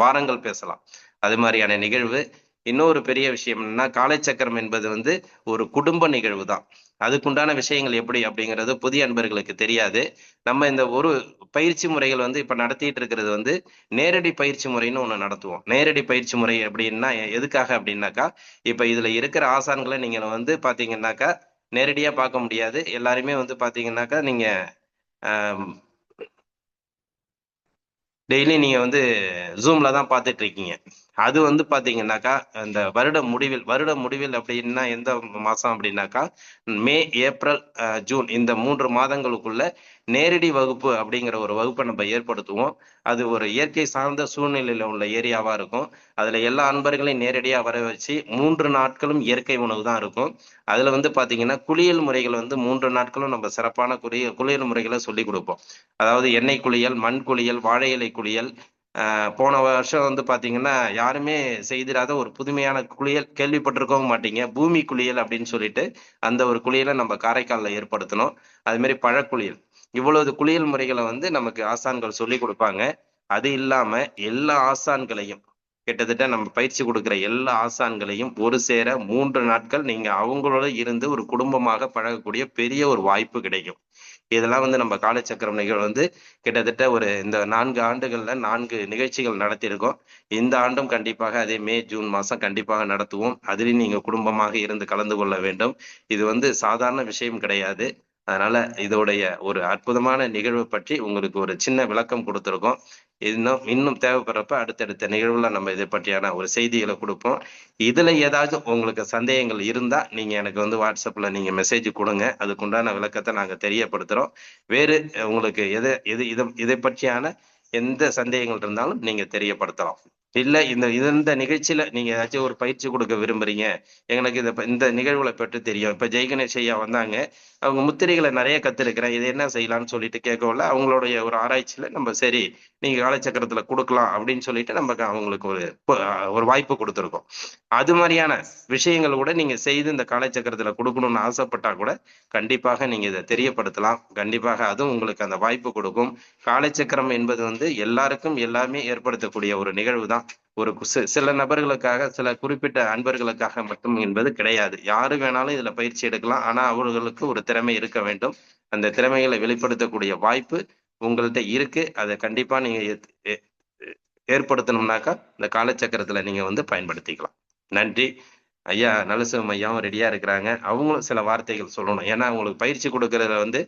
வாரங்கள் பேசலாம். அது மாதிரியான நிகழ்வு. இன்னொரு பெரிய விஷயம் என்னன்னா காலச்சக்கரம் என்பது வந்து ஒரு குடும்ப நிகழ்வு தான். அதுக்குண்டான விஷயங்கள் எப்படி அப்படிங்கிறது புதிய அன்பர்களுக்கு தெரியாது. நம்ம இந்த ஒரு பயிற்சி முறைகள் வந்து இப்ப நடத்திட்டு இருக்கிறது வந்து நேரடி பயிற்சி முறைன்னு ஒண்ணு நடத்துவோம். நேரடி பயிற்சி முறை அப்படின்னா எதுக்காக அப்படின்னாக்கா இப்ப இதுல இருக்கிற ஆசான்களை நீங்க வந்து பாத்தீங்கன்னாக்கா நேரடியா பார்க்க முடியாது. எல்லாருமே வந்து பாத்தீங்கன்னாக்கா நீங்க டெய்லி நீங்க வந்து ஜூம்ல தான் பார்த்துட்டு இருக்கீங்க. அது வந்து பாத்தீங்கன்னாக்கா அந்த வருட முடிவில் அப்படின்னா எந்த மாசம் அப்படின்னாக்கா மே, ஏப்ரல், ஜூன் இந்த 3 மாதங்களுக்குள்ள நேரடி வகுப்பு அப்படிங்கிற ஒரு வகுப்பை நம்ம ஏற்படுத்துவோம். அது ஒரு இயற்கை சார்ந்த சூழ்நிலையில உள்ள ஏரியாவா இருக்கும். அதுல எல்லா அன்பர்களையும் நேரடியா வர வச்சு 3 நாட்களும் இயற்கை உணவு தான் இருக்கும். அதுல வந்து பாத்தீங்கன்னா குளியல் முறைகள் வந்து 3 நாட்களும் நம்ம சிறப்பான குளியல் முறைகளை சொல்லி கொடுப்போம். அதாவது எண்ணெய் குளியல், மண் குளியல், வாழை இலை குளியல். போன வருஷம் வந்து பாத்தீங்கன்னா யாருமே செய்திராத ஒரு புதுமையான குளியல் கேள்விப்பட்டிருக்கவும் மாட்டீங்க, பூமி குளியல் அப்படின்னு சொல்லிட்டு அந்த ஒரு குளியலை நம்ம காரைக்கால்ல ஏற்படுத்தணும். அது மாதிரி பழக்குளியல். இவ்வளவு குளியல் முறைகளை வந்து நமக்கு ஆசான்கள் சொல்லி கொடுப்பாங்க. அது இல்லாம எல்லா ஆசான்களையும் கிட்டத்தட்ட நம்ம பயிற்சி கொடுக்குற எல்லா ஆசான்களையும் ஒரு சேர 3 நாட்கள் நீங்க அவங்களோட இருந்து ஒரு குடும்பமாக பழகக்கூடிய பெரிய ஒரு வாய்ப்பு கிடைக்கும். இதெல்லாம் வந்து நம்ம காலச்சக்கரம் நிகழ்வு வந்து கிட்டத்தட்ட ஒரு இந்த 4 ஆண்டுகள்ல 4 நிகழ்ச்சிகள் நடத்தியிருக்கோம். இந்த ஆண்டும் கண்டிப்பாக அதே மே, ஜூன் மாசம் கண்டிப்பாக நடத்துவோம். அதிலும் நீங்க குடும்பமாக இருந்து கலந்து கொள்ள வேண்டும். இது வந்து சாதாரண விஷயம் கிடையாது. அதனால இதோடைய ஒரு அற்புதமான நிகழ்வு பற்றி உங்களுக்கு ஒரு சின்ன விளக்கம் கொடுத்துருக்கோம். இன்னும் தேவைப்படுறப்ப அடுத்தடுத்த நிகழ்வுல நம்ம இதை பற்றியான ஒரு செய்திகளை கொடுப்போம். இதுல ஏதாவது உங்களுக்கு சந்தேகங்கள் இருந்தா நீங்க எனக்கு வந்து வாட்ஸ்அப்ல நீங்க மெசேஜ் கொடுங்க. அதுக்குண்டான விளக்கத்தை நாங்க தெரியப்படுத்துறோம். வேறு உங்களுக்கு இதை பற்றியான எந்த சந்தேகங்கள் இருந்தாலும் நீங்க தெரியப்படுத்தலாம். இல்ல இந்த நிகழ்ச்சியில நீங்க ஏதாச்சும் ஒரு பயிற்சி கொடுக்க விரும்புறீங்க, எங்களுக்கு இந்த நிகழ்வுகளை பற்றி தெரியும். இப்ப ஜெய்கணேஷ் ஐயா வந்தாங்க, அவங்க முத்திரைகளை நிறைய கத்திருக்கிறேன், இது என்ன செய்யலாம்னு சொல்லிட்டு கேட்கல அவங்களுடைய ஒரு ஆராய்ச்சியில நம்ம சரி நீங்க காலச்சக்கரத்துல கொடுக்கலாம் அப்படின்னு சொல்லிட்டு நம்ம அவங்களுக்கு ஒரு வாய்ப்பு கொடுத்துருக்கோம். அது மாதிரியான விஷயங்கள் கூட நீங்க செய்து இந்த காலச்சக்கரத்துல கொடுக்கணும்னு ஆசைப்பட்டா கூட கண்டிப்பாக நீங்க இதை தெரியப்படுத்தலாம். கண்டிப்பாக அதுவும் உங்களுக்கு அந்த வாய்ப்பு கொடுக்கும். காலச்சக்கரம் என்பது வந்து எல்லாருக்கும் எல்லாமே ஏற்படுத்தக்கூடிய ஒரு நிகழ்வு தான். ஒரு சில நபர்களுக்காக, சில குறிப்பிட்ட அன்பர்களுக்காக மட்டும் என்பது கிடையாது. யாரு வேணாலும் இதுல பயிற்சி எடுக்கலாம். ஆனா அவர்களுக்கு ஒரு திறமை இருக்க வேண்டும். அந்த திறமைகளை வெளிப்படுத்தக்கூடிய வாய்ப்பு உங்கள்கிட்ட இருக்கு. அதை கண்டிப்பா நீங்க ஏற்படுத்தணும்னாக்கா இந்த காலச்சக்கரத்துல நீங்க வந்து பயன்படுத்திக்கலாம். நன்றி ஐயா. நலசிவம் ஐயாவும் ரெடியா இருக்கிறாங்க. அவங்களும் சில வார்த்தைகள் சொல்லணும். ஏன்னா அவங்களுக்கு பயிற்சி கொடுக்கறதுல வந்து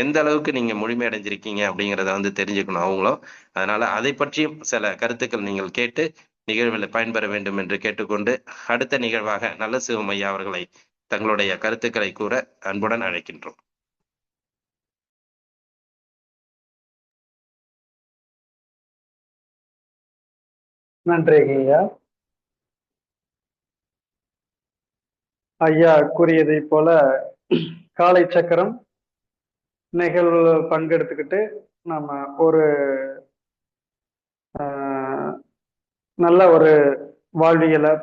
எந்த அளவுக்கு நீங்க முழுமையடைஞ்சிருக்கீங்க அப்படிங்கிறத வந்து தெரிஞ்சுக்கணும் அவங்களும். அதனால அதை பற்றியும் சில கருத்துக்கள் நீங்கள் கேட்டு நிகழ்வில் பயன்பெற வேண்டும் என்று கேட்டுக்கொண்டு, அடுத்த நிகழ்வாக நலசிவம் ஐயா அவர்களை தங்களுடைய கருத்துக்களை கூற அன்புடன் அழைக்கின்றோம். நன்றி ஐயா. ஐயா கூறியதை போல காலை சக்கரம் நிகழ்வு பங்கெடுத்துக்கிட்டு நம்ம ஒரு நல்ல ஒரு வாழ்வியலை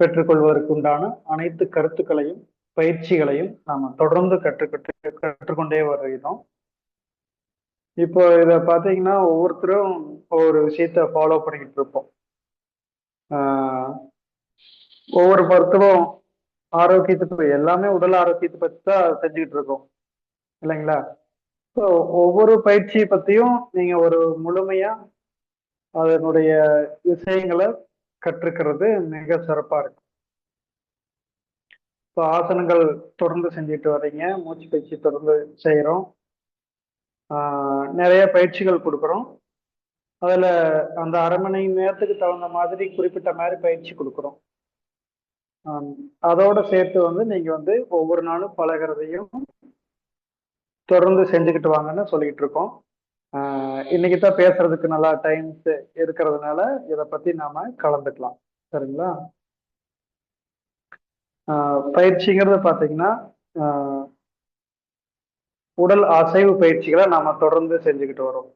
பெற்றுக்கொள்வதற்கு உண்டான அனைத்து கருத்துக்களையும் பயிற்சிகளையும் நாம தொடர்ந்து கற்றுக்கொண்டே வருகிறோம். இப்போ இத பாத்தீங்கன்னா ஒவ்வொருத்தரும் ஒவ்வொரு விஷயத்த ஃபாலோ பண்ணிக்கிட்டு இருப்போம். ஒவ்வொரு மருத்துவம் ஆரோக்கியத்துக்கு எல்லாமே உடல் ஆரோக்கியத்தை பத்தி தான் செஞ்சுக்கிட்டு இருக்கோம் இல்லைங்களா? ஸோ ஒவ்வொரு பயிற்சியை பத்தியும் நீங்க ஒரு முழுமையா அதனுடைய விஷயங்களை கற்றுக்கிறது மிக சிறப்பா இருக்கு. இப்போ ஆசனங்கள் தொடர்ந்து செஞ்சுட்டு வர்றீங்க, மூச்சு பயிற்சி தொடர்ந்து செய்யறோம், நிறைய பயிற்சிகள் கொடுக்குறோம். அதுல அந்த அரை மணி நேரத்துக்கு தகுந்த மாதிரி குறிப்பிட்ட மாதிரி பயிற்சி கொடுக்குறோம். அதோட சேர்த்து வந்து நீங்க வந்து ஒவ்வொரு நாளும் பழகிறதையும் தொடர்ந்து செஞ்சுக்கிட்டு வாங்கன்னு சொல்லிட்டு இருக்கோம். இன்னைக்கு தான் பேசுறதுக்கு நல்லா டைம்ஸ் இருக்கிறதுனால இதை பத்தி நாம கலந்துக்கலாம். சரிங்களா? பயிற்சிங்கிறது பாத்தீங்கன்னா உடல் அசைவு பயிற்சிகளை நாம தொடர்ந்து செஞ்சுக்கிட்டு வரோம்.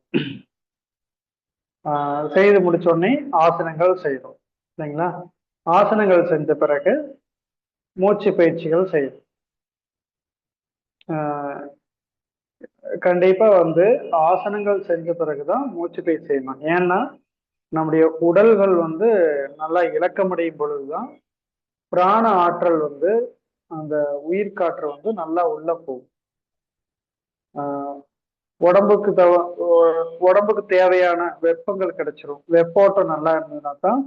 செய்து முடிச்ச உடனே ஆசனங்கள் செய்யறோம் இல்லைங்களா? ஆசனங்கள் செஞ்ச பிறகு மூச்சு பயிற்சிகள் செய்யணும். கண்டிப்பா வந்து ஆசனங்கள் செஞ்ச பிறகுதான் மூச்சு பயிற்சி செய்யணும். ஏன்னா நம்முடைய உடல்கள் வந்து நல்லா இலக்கமடையும் பொழுதுதான் பிராண ஆற்றல் வந்து அந்த உயிர் காற்று வந்து நல்லா உள்ள போகும். உடம்புக்கு தேவையான வெப்பங்கள் கிடைச்சிரும். வெப்போட்டம் நல்லா இருந்ததுன்னா தான்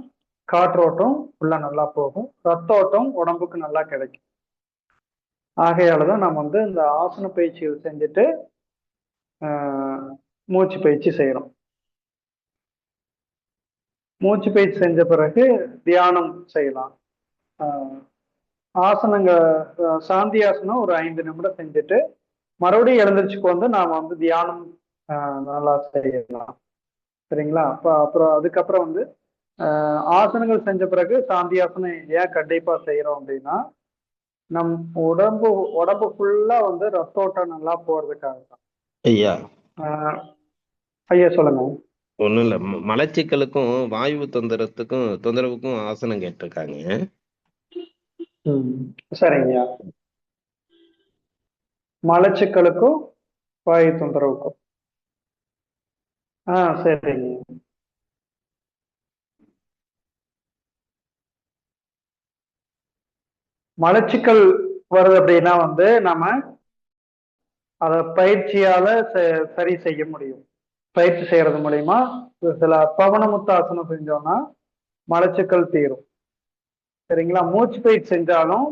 காற்றோட்டம் உள்ள நல்லா போகும், ரத்த ஓட்டம் உடம்புக்கு நல்லா கிடைக்கும். ஆகையாலதான் நம்ம வந்து இந்த ஆசன பயிற்சிகள் செஞ்சுட்டு மூச்சு பயிற்சி செய்யறோம். மூச்சு பயிற்சி செஞ்ச பிறகு தியானம் செய்யலாம். ஆசனங்க சாந்தி ஆசனம் ஒரு 5 நிமிடம் செஞ்சுட்டு மறுபடியும் எழுந்திரிச்சுக்கு வந்து நாம வந்து தியானம் நல்லா செய்யலாம். சரிங்களா? அப்புறம் அதுக்கப்புறம் வந்து ஆசனங்கள் செஞ்ச பிறகு சாந்தி ஆசனம் ஏன் கண்டிப்பா செய்யறோம் அப்படின்னா, நம் உடம்பு ஃபுல்லா வந்து ரத்தோட்டம் நல்லா போறதுக்காக தான். ஐயா ஐயா சொல்லுங்க. ஒண்ணும் இல்ல, மலச்சிக்கலுக்கும் வாயு தொந்தரவுக்கும் ஆசனம் கேட்டிருக்காங்க. சரிங்கய்யா. மலச்சிக்கலுக்கும் வாயு தொந்தரவுக்கும் சரிங்க. மலச்சிக்கல் வருது அப்படின்னா வந்து நம்ம அத பயிற்சியால சரி செய்ய முடியும். பயிற்சி செய்யறது மூலியமா சில பவனமுத்தாசனம் செஞ்சோம்னா மலச்சிக்கல் தீரும். சரிங்களா? மூச்சு பயிற்சி செஞ்சாலும்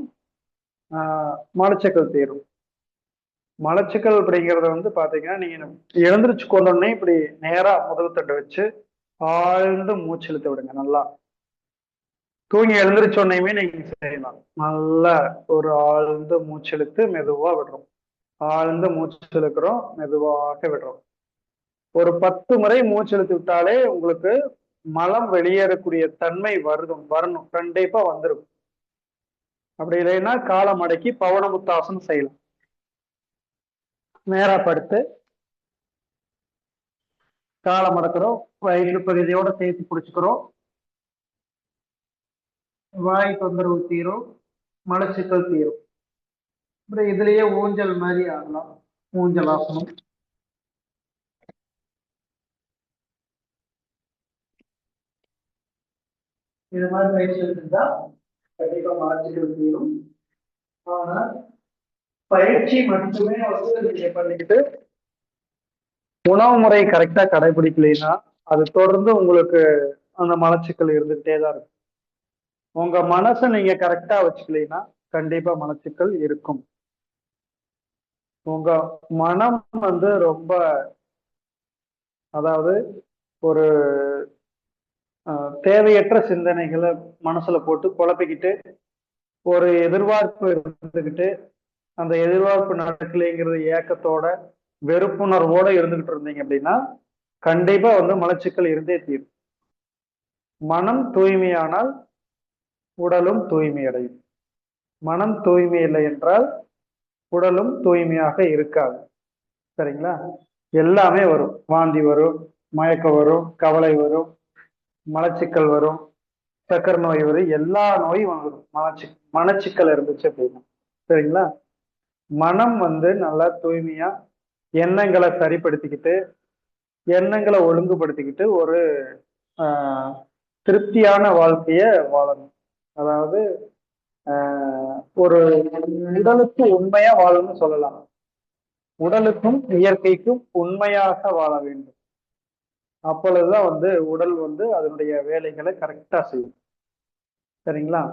மலச்சிக்கல் தீரும். மலச்சிக்கல் அப்படிங்கறத வந்து பாத்தீங்கன்னா நீங்க எழுந்திரிச்சு கொண்டோடனே இப்படி நேரா முதல் தண்டு வச்சு ஆழ்ந்து மூச்சு இழுத்து விடுங்க. நல்லா தூங்கி எழுந்திரிச்சோடனையுமே நீங்க செய்யலாம். நல்லா ஒரு ஆழ்ந்து மூச்சு இழுத்து மெதுவா விடுறோம். ஆழ்ந்து மூச்சு இழுக்கிறோம், மெதுவாக விடுறோம். ஒரு 10 முறை மூச்சு இழுத்து விட்டாலே உங்களுக்கு மலம் வெளியேறக்கூடிய தன்மை வரணும். கண்டிப்பா வந்துடும். அப்படி இல்லைன்னா காலை மடக்கி பவனமுத்தாசனம் செய்யலாம். நேரா படுத்து காலை மடக்கிறோம், வயிற்று பகுதியோட சேர்த்து பிடிச்சுக்கிறோம், வாய் தொந்தரவு தீரும், மலச்சிக்கல் தீரும். அப்புறம் இதுலயே ஊஞ்சல் மாதிரி ஆடலாம், ஊஞ்சல் ஆசனம். இது மாதிரி பயிற்சி இருந்தா கண்டிப்பா மலச்சிக்கல் தீரும். ஆனா பயிற்சி மட்டுமே நீங்க பண்ணிக்கிட்டு உணவு முறை கரெக்டா கடைபிடிக்கலைன்னா அது தொடர்ந்து உங்களுக்கு அந்த மலச்சிக்கல் இருந்துகிட்டே தான் இருக்கும். உங்க மனசை நீங்க கரெக்டா வச்சுக்கலைன்னா கண்டிப்பா மலச்சிக்கல் இருக்கும். உங்க மனம் ரொம்ப, அதாவது ஒரு தேவையற்ற சிந்தனைகளை மனசுல போட்டு குழப்பிக்கிட்டு ஒரு எதிர்பார்ப்பு இருந்துகிட்டு அந்த எதிர்பார்ப்பு நடக்கலைங்கிறது ஏக்கத்தோட வெறுப்புணர்வோட இருந்துகிட்டு இருந்தீங்க அப்படின்னா கண்டிப்பா மலச்சிக்கல் இருந்தே தீரும். மனம் தூய்மையானால் உடலும் தூய்மை அடையும். மனம் தூய்மை இல்லை என்றால் உடலும் தூய்மையாக இருக்காது. சரிங்களா? எல்லாமே வரும். வாந்தி வரும், மயக்கம் வரும், கவலை வரும், மலச்சிக்கல் வரும், சக்கரை நோய் வரும், எல்லா நோயும் வரும் மனச்சிக்கல் இருந்துச்சு அப்படின்னா. சரிங்களா? மனம் நல்லா தூய்மையா எண்ணங்களை சரிப்படுத்திக்கிட்டு எண்ணங்களை ஒழுங்குபடுத்திக்கிட்டு ஒரு திருப்தியான வாழ்க்கைய வாழணும். அதாவது ஒரு உடலுக்கு உண்மையா வாழணும்னு சொல்லலாம். உடலுக்கும் இயற்கைக்கும் உண்மையாக வாழ வேண்டும். அப்பொழுதுதான் உடல் அதனுடைய வேலைகளை கரெக்டா செய்யும். சரிங்களா?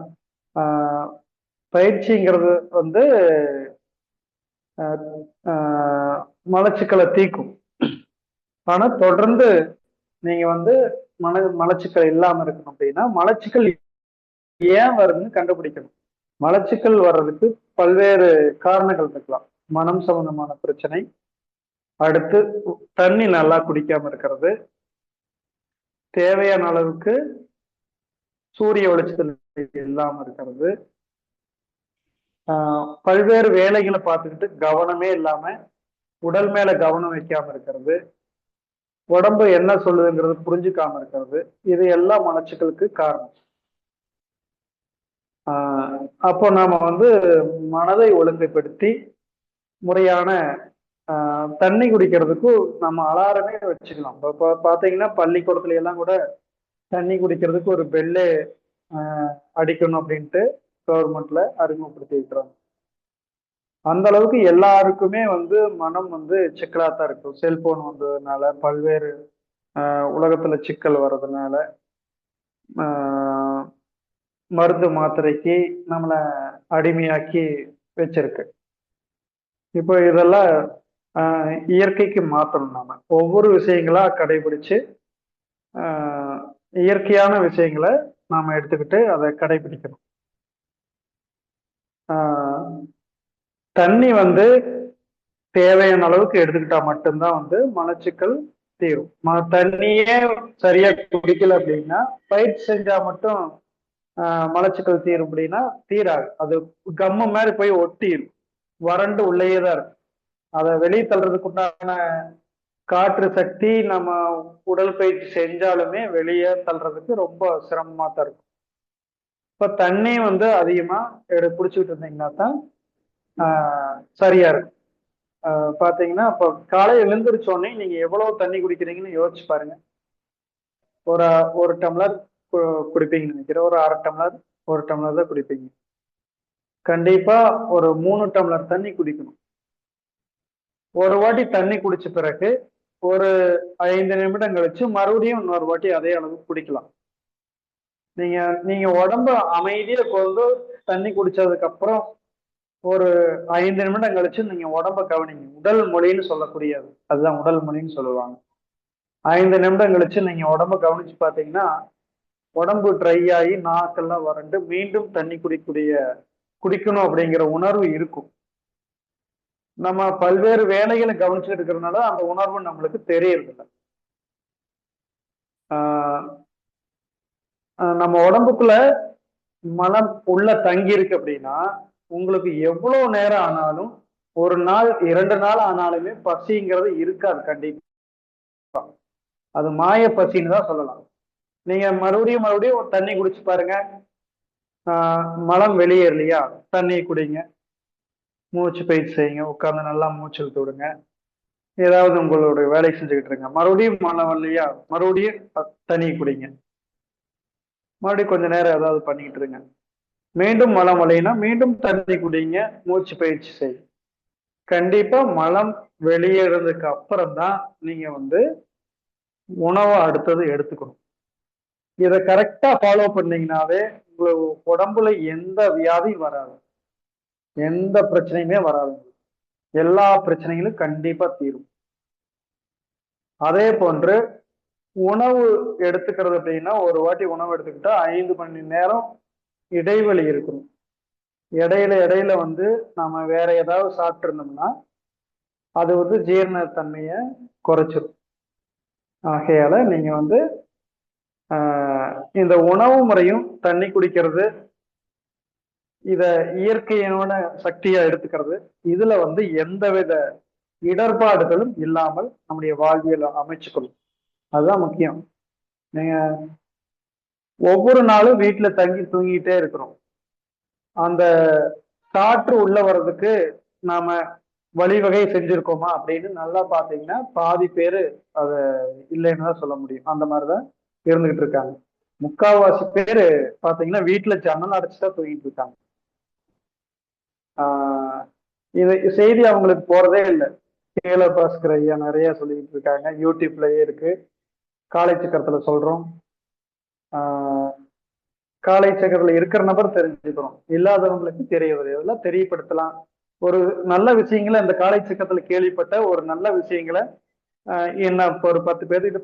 பயிற்சிங்கிறது மலச்சிக்கலை தீக்கும். ஆனா தொடர்ந்து நீங்க மலச்சிக்கல் இல்லாம இருக்கணும் அப்படின்னா மலச்சிக்கல் ஏன் வருதுன்னு கண்டுபிடிக்கணும். மலச்சிக்கல் வர்றதுக்கு பல்வேறு காரணங்கள் இருக்கலாம். மனம் சம்பந்தமான பிரச்சனை, அடுத்து தண்ணி நல்லா குடிக்காம இருக்கிறது, தேவையான அளவுக்கு சூரிய வெளிச்சத்தில் இல்லாம இருக்கிறது, பல்வேறு வேலைகளை பார்த்துக்கிட்டு கவனமே இல்லாம உடல் மேல கவனம் வைக்காம இருக்கிறது, உடம்பு என்ன சொல்லுதுங்கிறது புரிஞ்சுக்காம இருக்கிறது, இது எல்லாம் மலச்சிக்கலுக்கு காரணம். அப்போ நாம மனதை ஒழுங்குபடுத்தி முறையான தண்ணி குடிக்கிறதுக்கு நம்ம அலாரமே வச்சுக்கலாம். இப்போ பாத்தீங்கன்னா பள்ளிக்கூடத்துல எல்லாம் கூட தண்ணி குடிக்கிறதுக்கு ஒரு பெல்லு அடிக்கணும் அப்படின்ட்டு கவர்மெண்ட்ல அறிமுகப்படுத்தி இருக்கிறாங்க. அந்த அளவுக்கு எல்லாருக்குமே மனம் சிக்கலாத்தான் இருக்கும். செல்போன் வந்ததுனால, பல்வேறு உலகத்துல சிக்கல் வர்றதுனால, மருந்து மாத்திரைக்கு நம்மளை அடிமையாக்கி வச்சிருக்கு. இப்போ இதெல்லாம் இயற்கைக்கு மாற்றணும். நாம ஒவ்வொரு விஷயங்களா கடைபிடிச்சு இயற்கையான விஷயங்களை நாம எடுத்துக்கிட்டு அதை கடைபிடிக்கணும். தண்ணி தேவையான அளவுக்கு எடுத்துக்கிட்டா மட்டும்தான் மலச்சிக்கல் தீரும். தண்ணியே சரியா குடிக்கல அப்படின்னா பயிற்சி செஞ்சா மட்டும் மலச்சிக்கல் தீரும் அப்படின்னா தீராது. அது கம்மு மாதிரி போய் ஒட்டிடும், வறண்டு உள்ளேயே தான் இருக்கும். அதை வெளியே தள்ளுறதுக்கு உண்டான காற்று சக்தி நம்ம உடல் பயிற்சி செஞ்சாலுமே வெளியே தள்ளுறதுக்கு ரொம்ப சிரமமா தான் இருக்கும். இப்ப தண்ணி அதிகமா குடிச்சுக்கிட்டு இருந்தீங்கன்னா தான் சரியா இருக்கும். பாத்தீங்கன்னா இப்போ காலையில் எழுந்திரிச்சோடனே நீங்க எவ்வளவு தண்ணி குடிக்கிறீங்கன்னு யோசிச்சு பாருங்க. ஒரு டம்ளர் குடிப்பீங்கன்னு நினைக்கிறேன், ஒரு அரை டம்ளர், ஒரு டம்ளர் தான் குடிப்பீங்க. கண்டிப்பா ஒரு 3 டம்ளர் தண்ணி குடிக்கணும். ஒரு வாட்டி தண்ணி குடிச்ச பிறகு ஒரு 5 நிமிடம் கழிச்சு மறுபடியும் இன்னொரு வாட்டி அதே அளவு குடிக்கலாம். நீங்க உடம்ப அமைதியா கொண்டு தண்ணி குடிச்சதுக்கு அப்புறம் ஒரு 5 நிமிடம் கழிச்சு நீங்க உடம்ப கவனிங்க. உடல் மொழின்னு சொல்லக்கூடியது அதுதான் உடல் மொழின்னு சொல்லுவாங்க. 5 நிமிடம் கழிச்சு நீங்க உடம்ப கவனிச்சு பாத்தீங்கன்னா உடம்பு ட்ரை ஆகி நாக்கெல்லாம் வறண்டு மீண்டும் தண்ணி குடிக்கணும் அப்படிங்கிற உணர்வு இருக்கும். நம்ம பல்வேறு வேலைகளை கவனிச்சுட்டு இருக்கிறதுனால அந்த உணர்வு நம்மளுக்கு தெரியறதில்லை. நம்ம உடம்புக்குள்ள மனம் உள்ள தங்கி இருக்கு அப்படின்னா உங்களுக்கு எவ்வளவு நேரம் ஆனாலும், ஒரு நாள் 2 நாள் ஆனாலுமே பசிங்கிறது இருக்காது. கண்டிப்பா அது மாய பசின்னு தான் சொல்லலாம். நீங்க மறுபடியும் மறுபடியும் தண்ணி குடிச்சு பாருங்க. மலம் வெளியேறலையா, தண்ணி குடிங்க, மூச்சு பயிற்சி செய்யுங்க, உட்கார்ந்து நல்லா மூச்சு இழுத்து விடுங்க, ஏதாவது உங்களுடைய வேலை செஞ்சுக்கிட்டு இருங்க. மறுபடியும் மலம் வரலையா, மறுபடியும் தண்ணி குடிங்க, மறுபடியும் கொஞ்ச நேரம் ஏதாவது பண்ணிக்கிட்டு இருங்க. மீண்டும் மலம் வலையினா மீண்டும் தண்ணி குடிங்க, மூச்சு பயிற்சி செய்யுங்க. கண்டிப்பா மலம் வெளியேறதுக்கு அப்புறம் தான் நீங்க உணவை அடுத்தது எடுத்துக்கணும். இதை கரெக்டா ஃபாலோ பண்ணீங்கன்னாவே உங்களுக்கு உடம்புல எந்த வியாதியும் வராது, எந்த பிரச்சனையுமே வராது. எல்லா பிரச்சனைகளும் கண்டிப்பா தீரும். அதே போன்று உணவு எடுத்துக்கிறது அப்படின்னா, ஒரு வாட்டி உணவு எடுத்துக்கிட்டா 5 மணி நேரம் இடைவெளி இருக்கணும். இடையில இடையில நாம வேற ஏதாவது சாப்பிட்டு இருந்தோம்னா அது ஜீரண தன்மையை குறைச்சிடும். ஆகையால நீங்க இந்த உணவு முறையும் தண்ணி குடிக்கிறது, இத இயற்கையோட சக்தியா எடுத்துக்கிறது, இதுல எந்தவித இடர்பாடுகளும் இல்லாமல் நம்முடைய வாழ்வியல் அமைச்சுக்கணும். அதுதான் முக்கியம். நீங்க ஒவ்வொரு நாளும் வீட்டுல தங்கி தூங்கிட்டே இருக்கிறோம். அந்த காற்று உள்ள வர்றதுக்கு நாம வழிவகை செஞ்சிருக்கோமா அப்படின்னு நல்லா பாத்தீங்கன்னா பாதி பேரு அத இல்லைன்னு தான் சொல்ல முடியும். அந்த மாதிரிதான் இருந்துகிட்டு இருக்காங்க. முக்கால்வாசி பேரு பாத்தீங்கன்னா வீட்டுல ஜன்னல் அடைச்சுதான் தூங்கிட்டு இருக்காங்க. இது செய்தி அவங்களுக்கு போறதே இல்லை. கேல பாஸ்கர் ஐயா நிறைய சொல்லிட்டு இருக்காங்க, யூடியூப்லயே இருக்கு. காலை சக்கரத்துல சொல்றோம். காலை சக்கரத்துல இருக்கிற நபர் தெரிஞ்சுக்கிறோம், இல்லாதவங்களுக்கு தெரியவில்லை, தெரியப்படுத்தலாம். ஒரு நல்ல விஷயங்களை இந்த காலை சக்கரத்துல கேள்விப்பட்ட ஒரு நல்ல விஷயங்களை என்ன ஒரு 10 பேர்கிட்ட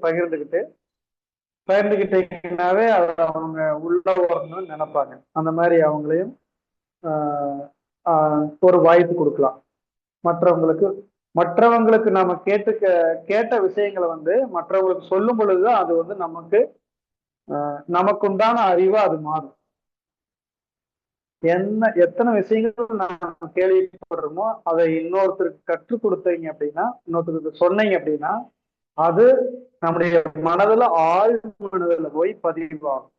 பகிர்ந்துகிட்டீங்கன்னாவே அதை அவங்க உள்ள வரணும்னு நினைப்பாங்க. அந்த மாதிரி அவங்களையும் ஒரு வாய்ப்பு கொடுக்கலாம். மற்றவங்களுக்கு நாம கேட்ட விஷயங்களை மற்றவங்களுக்கு சொல்லும் பொழுதுதான் அது நமக்குண்டான அறிவா அது மாறும். எத்தனை விஷயங்கள் நம்ம கேள்விப்படுறோமோ அதை இன்னொருத்தருக்கு கற்றுக் கொடுத்தீங்க அப்படின்னா, இன்னொருத்தருக்கு சொன்னீங்க அப்படின்னா, அது நம்முடைய மனதுல ஆழ் மனதுல போய் பதிவாகும்.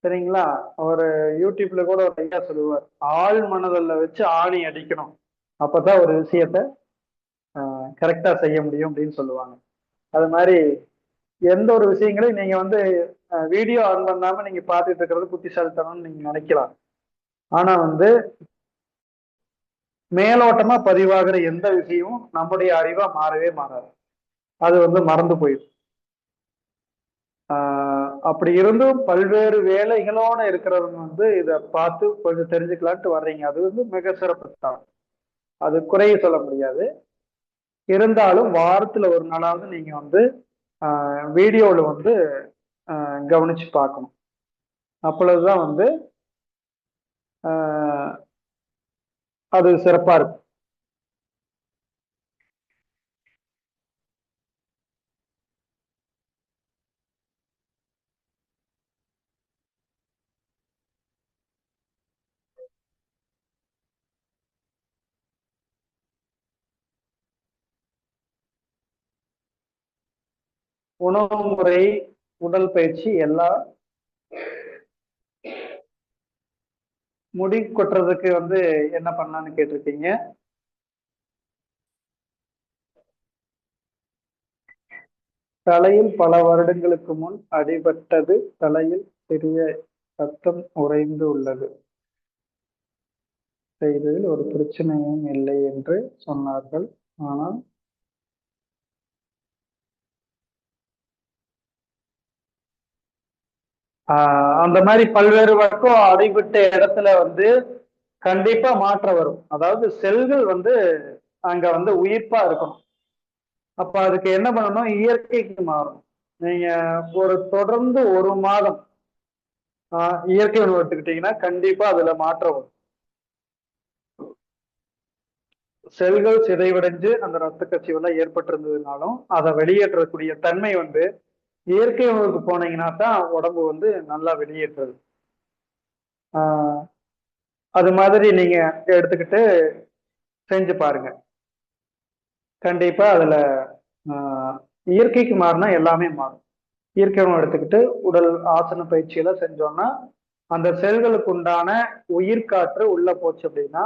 சரிங்களா? ஒரு யூடியூப்ல கூட ஒரு ஐயா சொல்லுவார், ஆழ் மனதில் வச்சு ஆணி அடிக்கணும், அப்பதான் ஒரு விஷயத்த கரெக்டா செய்ய முடியும் அப்படின்னு சொல்லுவாங்க. அது மாதிரி எந்த ஒரு விஷயங்களையும் நீங்க வீடியோ ஆன் பண்ணாம நீங்க பார்த்துட்டு இருக்கிறது புத்திசாலித்தனம்னு நீங்க நினைக்கலாம். ஆனா மேலோட்டமா பதிவாகிற எந்த விஷயமும் நம்முடைய அறிவா மாறவே மாறாது. அது மறந்து போயிடும். அப்படி இருந்தும் பல்வேறு வேலைகளோட இருக்கிறவங்க இதை பார்த்து கொஞ்சம் தெரிஞ்சுக்கலான்ட்டு வர்றீங்க. அது மிக சிறப்பு தான், அது குறைய சொல்ல முடியாது. இருந்தாலும் வாரத்துல ஒரு நாளாவது நீங்க வீடியோவில் கவனிச்சு பார்க்கணும். அப்பொழுதுதான் அது சிறப்பா இருக்கும். உணவு முறை, உடல் பயிற்சி எல்லாம் முடி கொட்டுறதுக்கு என்ன பண்ணலான்னு கேட்டிருக்கீங்க. தலையில் பல வருடங்களுக்கு முன் அடிபட்டது, தலையில் சிறிய ரத்தம் உறைந்து உள்ளது, செய்ததில் ஒரு பிரச்சனையும் இல்லை என்று சொன்னார்கள். ஆனால் அந்த மாதிரி பல்வேறு பக்கம் அடிபட்ட இடத்துல கண்டிப்பா மாற்றம் வரும். அதாவது செல்கள் அங்க உயிர்ப்பா இருக்கணும். அப்ப அதுக்கு என்ன பண்ணணும், இயற்கைக்கு மாறணும். நீங்க தொடர்ந்து 1 மாதம் இயற்கை உணவு எடுத்துக்கிட்டீங்கன்னா கண்டிப்பா அதுல மாற்றம் வரும். செல்கள் சிதைவடைஞ்சு அந்த ரத்த கசிவு எல்லாம் ஏற்பட்டிருந்ததுனாலும் அதை வெளியேற்றக்கூடிய தன்மை இயற்கை உணவுக்கு போனீங்கன்னா தான் உடம்பு நல்லா வெளியேற்றுறது. அது மாதிரி நீங்க எடுத்துக்கிட்டு செஞ்சு பாருங்க. கண்டிப்பா அதுல இயற்கைக்கு மாறினா எல்லாமே மாறும். இயற்கை உணவு எடுத்துக்கிட்டு உடல் ஆசன பயிற்சியெல்லாம் செஞ்சோம்னா அந்த செல்களுக்கு உண்டான உயிர்காற்று உள்ள போச்சு அப்படின்னா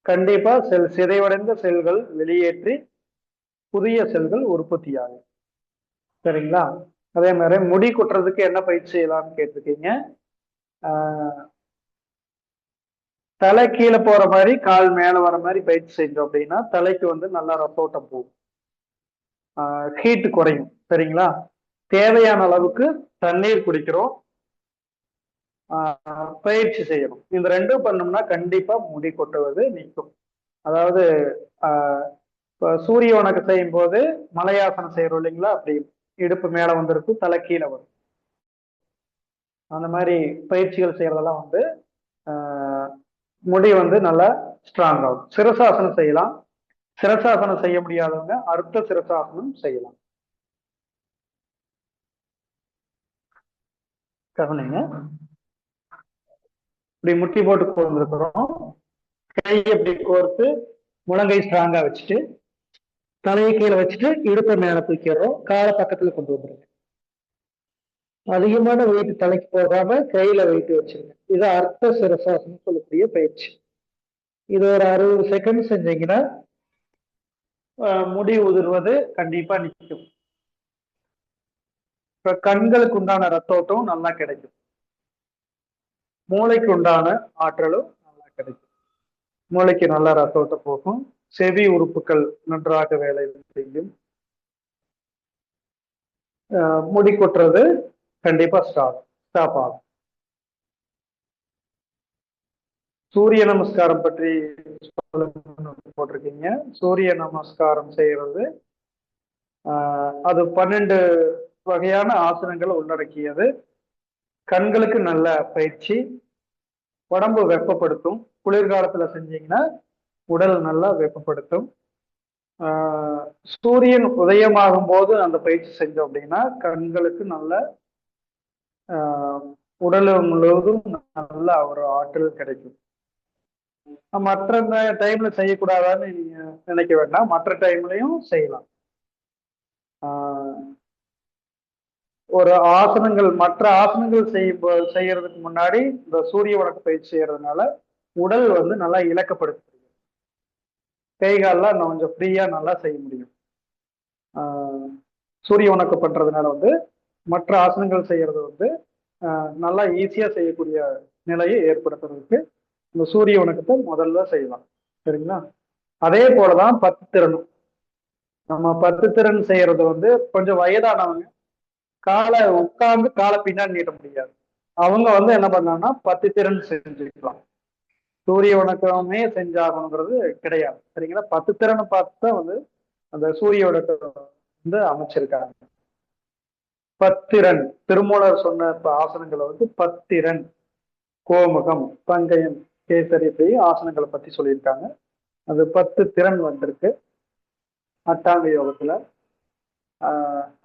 கண்டிப்பா சிதைவடைந்த செல்கள் வெளியேற்றி புதிய செல்கள் உற்பத்தி ஆகும். சரிங்களா? அதே மாதிரி முடி கொட்டுறதுக்கு என்ன பயிற்சி செய்யலாம்னு கேட்டிருக்கீங்க. தலை கீழே போற மாதிரி கால் மேல வர மாதிரி பயிற்சி செஞ்சோம் அப்படின்னா தலைக்கு வந்து நல்லா ரத்தோட்டம் போகும், ஹீட் குறையும். சரிங்களா? தேவையான அளவுக்கு தண்ணீர் குடிக்கிறோம், பயிற்சி செய்யணும். இந்த ரெண்டும் பண்ணோம்னா கண்டிப்பா முடி கொட்டுவது நீக்கும். அதாவது இப்போ சூரிய வணக்கம் செய்யும் போது மலையாசனம் செய்யறோம் இல்லைங்களா, அப்படி இடுப்பு மேல வந்திருக்கும், தலை கீழே வரும். அந்த மாதிரி பயிற்சிகள் செய்யறதெல்லாம் வந்து முடி வந்து நல்லா ஸ்ட்ராங் ஆகும். சிரசாசனம் செய்யலாம். சிரசாசனம் செய்ய முடியாதவங்க அர்த்த சிரசாசனம் செய்யலாம். கவனிங்க. இப்படி முட்டி போட்டு கொண்டிருக்கிறோம், கை எப்படி கோர்த்து முழங்கை ஸ்ட்ராங்கா வச்சுட்டு தலையை கீழே வச்சுட்டு இடுப்பை மேல தூக்கிறோம், காலை பக்கத்துல கொண்டு வந்துருங்க. அதிகமான வெயிட் தலைக்கு போகாம கையில வெயிட் வச்சிருங்க. இது அர்த்த சிரசாசனம் சொல்லக்கூடிய பயிற்சி. இது ஒரு 60 செகண்ட் செஞ்சீங்கன்னா முடி உதிர்வது கண்டிப்பா நிற்கும். இப்ப கண்களுக்கு உண்டான ரத்தோட்டம் நல்லா கிடைக்கும், மூளைக்கு உண்டான ஆற்றலும் நல்லா கிடைக்கும். மூளைக்கு நல்லா ரத்தோட்டம் போகும், செவி உறுப்புகள் நன்றாக வேலை செய்யும், முடி கொட்டுறது கண்டிப்பா ஸ்டாப் ஆகும். சூரிய நமஸ்காரம் பற்றி போட்டிருக்கீங்க. சூரிய நமஸ்காரம் செய்யறது அது 12 வகையான ஆசனங்களை உள்ளடக்கியது. கண்களுக்கு நல்ல பயிற்சி, உடம்பு வெப்பப்படுத்தும். குளிர்காலத்துல செஞ்சீங்கன்னா உடல் நல்லா வெப்பப்படுத்தும். சூரியன் உதயமாகும் போது அந்த பயிற்சி செஞ்சோம் அப்படின்னா கண்களுக்கு நல்ல உடல் முழுவதும் நல்ல ஒரு ஆற்றல் கிடைக்கும். மற்ற டைம்ல செய்யக்கூடாதான்னு நீங்க நினைக்க வேண்டாம், மற்ற டைம்லயும் செய்யலாம். ஒரு ஆசனங்கள் மற்ற ஆசனங்கள் செய்யறதுக்கு முன்னாடி இந்த சூரிய வணக்க பயிற்சி செய்யறதுனால உடல் வந்து நல்லா இலக்கப்படுத்த, கை கால்லாம் கொஞ்சம் ஃப்ரீயா நல்லா செய்ய முடியும். சூரிய வணக்கம் பண்றதுனால வந்து மற்ற ஆசனங்கள் செய்யறது வந்து நல்லா ஈஸியா செய்யக்கூடிய நிலையை ஏற்படுத்துறதுக்கு இந்த சூரிய வணக்கத்தை முதல்ல செய்யலாம். சரிங்களா? அதே போலதான் 10 திறனும். நம்ம 10 திறன் செய்யறது வந்து கொஞ்சம் வயதானவங்க காலை உட்கார்ந்து காலை பின்னாடி நீட்ட முடியாது, அவங்க வந்து என்ன பண்ணாங்கன்னா 10 திறன் செஞ்சுக்கலாம். சூரிய வணக்கமே செஞ்சாகணுங்கிறது கிடையாது. சரிங்களா? 10 திறனை பார்த்து தான் வந்து அந்த சூரிய வணக்கம் வந்து அமைச்சிருக்காங்க. 10 திருமூலர் சொன்ன ஆசனங்களை வந்து 10 கோமுகம், பங்கயம், கேசரி, இப்படி ஆசனங்களை பத்தி சொல்லியிருக்காங்க. அது 10 திறன் வந்திருக்கு அட்டாங்க யோகத்துல.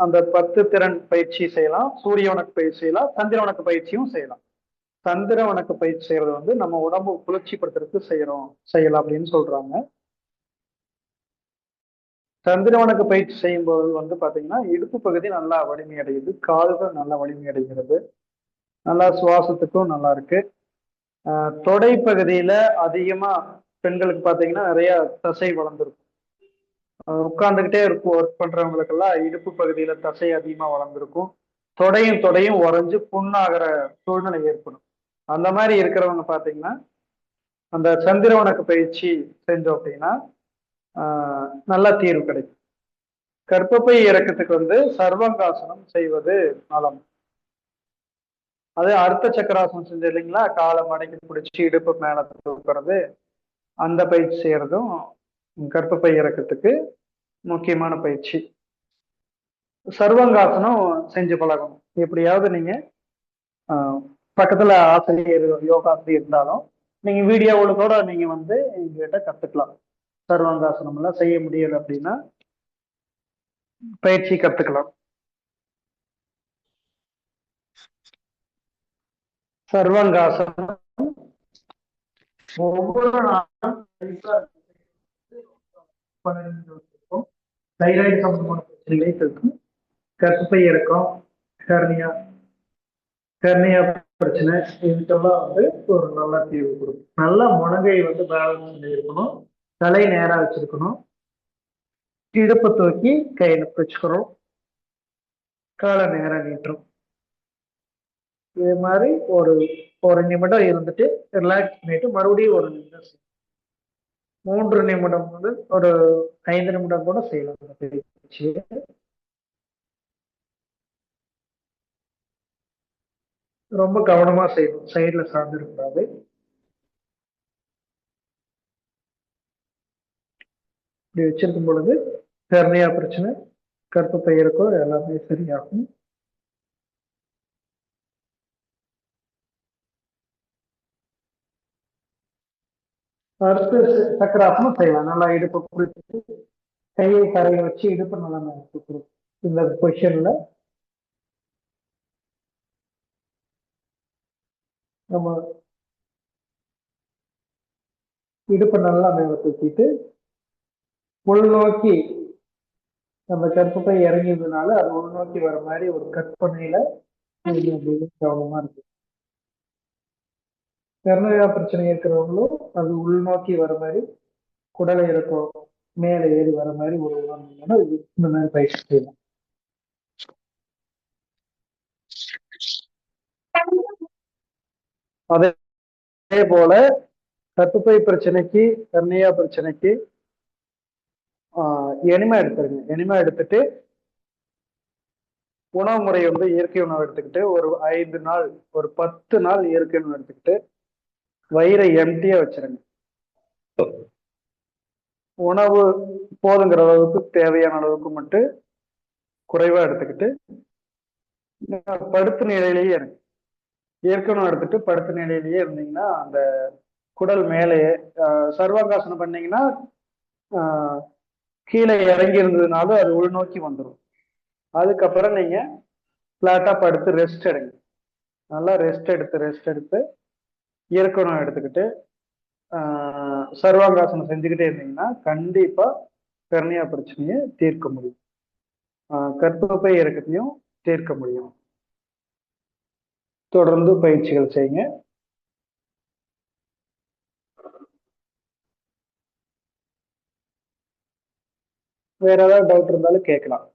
அந்த 10 திறன் பயிற்சி செய்யலாம், சூரிய வணக்க பயிற்சி செய்யலாம், சந்திர வணக்க பயிற்சியும் செய்யலாம். சந்திர வணக்க பயிற்சி செய்யறது வந்து நம்ம உடம்பு குளிர்ச்சிப்படுத்துறதுக்கு செய்யலாம் அப்படின்னு சொல்றாங்க. சந்திர வணக்க பயிற்சி செய்யும் போது வந்து பாத்தீங்கன்னா இடுப்பு பகுதி நல்லா வலிமை அடையுது, கால்கள் நல்லா வலிமை அடைகிறது, நல்லா சுவாசத்துக்கும் நல்லா இருக்கு. தொடை பகுதியில அதிகமா பெண்களுக்கு பாத்தீங்கன்னா நிறைய தசை வளர்ந்துருக்கும். உட்கார்ந்துகிட்டே இருக்கும் ஒர்க் பண்றவங்களுக்கெல்லாம் இடுப்பு பகுதியில தசை அதிகமா வளர்ந்துருக்கும், தொடையும் உறைஞ்சு புண்ணாகிற சூழ்நிலை ஏற்படும். அந்த மாதிரி இருக்கிறவங்க பாத்தீங்கன்னா அந்த சந்திர வணக்க பயிற்சி செஞ்சோம் அப்படின்னா நல்ல தீர்வு கிடைக்கும். கர்ப்பப்பை இறக்கத்துக்கு வந்து சர்வங்காசனம் செய்வது நலம். அது அர்த்த சக்கராசனம் செஞ்சு இல்லைங்களா, காலை மடக்கி பிடிச்சி இடுப்பு மேல தூக்குறது, அந்த பயிற்சி செய்யறதும் கர்ப்பப்பை இறக்கத்துக்கு முக்கியமான பயிற்சி. சர்வங்காசனம் செஞ்சு பழகணும். எப்படியாவது நீங்க பக்கத்துல ஆசிரியர் யோகாசிரியர் இருந்தாலும் நீங்க வீடியோவோட கூட நீங்க வந்து எங்ககிட்ட கத்துக்கலாம். சர்வாங்காசனம் எல்லாம் செய்ய முடியல அப்படின்னா பயிற்சி கத்துக்கலாம். சர்வாங்காசனம் ஒவ்வொரு நாளும் தைராய்டு சம்பந்தமான பிரச்சனை பிரச்சனைகளையும் தீர்க்கும். கர்ப்பப்பை இறக்கம், ஹெர்னியா ஹெர்னியா பிரச்சனை இதுக்கெல்லாம் வந்து ஒரு நல்ல தீர்வு கொடுக்கும். நல்லா முழங்கை வந்து பேலன்ஸ் பண்ணி இருக்கணும், தலை நேரா வச்சிருக்கணும், இடுப்பு தூக்கி கையில பிடிச்சுக்கிறோம், காலை நேரா நீட்டுறோம். இது மாதிரி ஒரு ஒரு நிமிடம் இருந்துட்டு ரிலாக்ஸ் பண்ணிட்டு மறுபடியும் ஒரு நிமிடம் செய்யணும். 3 நிமிடம் வந்து ஒரு 5 நிமிடம் கூட செய்யலாம் இந்த பயிற்சியை. ரொம்ப கவனமா செய்யணும், சைடுல சார்ந்திருக்கூடாது. இப்படி வச்சிருக்கும் பொழுது ஹெர்னியா பிரச்சனை, கர்ப்பப்பை இறக்கம் எல்லாமே சரியாகும். அடுத்து சக்கராசனம் செய்யலாம். நல்லா இடுப்பை பிடிச்சிட்டு கையை தரையை வச்சு இடுப்பு நல்லா கொடுக்கும். இந்த பொசிஷன்ல நம்ம இடுப்பை நல்லா மேல தூக்கிட்டு உள்நோக்கி நம்ம கர்ப்பப்பை இறங்கியதுனால அது உள்நோக்கி வர மாதிரி ஒரு கற்பனையில கவனமா இருக்கு. ஹெர்னியா பிரச்சனை இருக்கிறவங்களும் அது உள்நோக்கி வர மாதிரி குடலை இறக்கம் மேலே ஏறி வர மாதிரி ஒரு உணர்ந்தீங்கன்னா இந்த மாதிரி பயிற்சி செய்யலாம். அதே போல கர்ப்பப்பை பிரச்சனைக்கு, ஹெர்னியா பிரச்சனைக்கு எனிமா எடுத்துருங்க. எனிமா எடுத்துட்டு உணவு முறை வந்து இயற்கை உணவு எடுத்துக்கிட்டு ஒரு 5 நாள், ஒரு 10 நாள் இயற்கை உணவு எடுத்துக்கிட்டு வயிறை எம்டியா வச்சிருங்க. உணவு போதுங்கிற அளவுக்கு தேவையான அளவுக்கு மட்டும் குறைவா எடுத்துக்கிட்டு படுத்த நிலையிலேயே இருங்க. இயற்கை உணவு எடுத்துட்டு படுத்த நிலையிலேயே இருந்தீங்கன்னா அந்த குடல் மேலேயே சர்வாங்காசனம் பண்ணீங்கன்னா கீழே இறங்கி இருந்ததுனாலும் அது உள்நோக்கி வந்துடும். அதுக்கப்புறம் நீங்க பிளாட்டா படுத்து ரெஸ்ட் எடுங்க. நல்லா ரெஸ்ட் எடுத்து இயற்கை உணவு எடுத்துக்கிட்டு சர்வாங்காசனம் செஞ்சுக்கிட்டே இருந்தீங்கன்னா கண்டிப்பா ஹெர்னியா பிரச்சனையை தீர்க்க முடியும், கர்ப்பப்பை இறக்கத்தையும் தீர்க்க முடியும். தொடர்ந்து பயிற்சிகள் செய்யுங்க. வேற ஏதாவது டவுட் இருந்தாலும் கேட்கலாம்.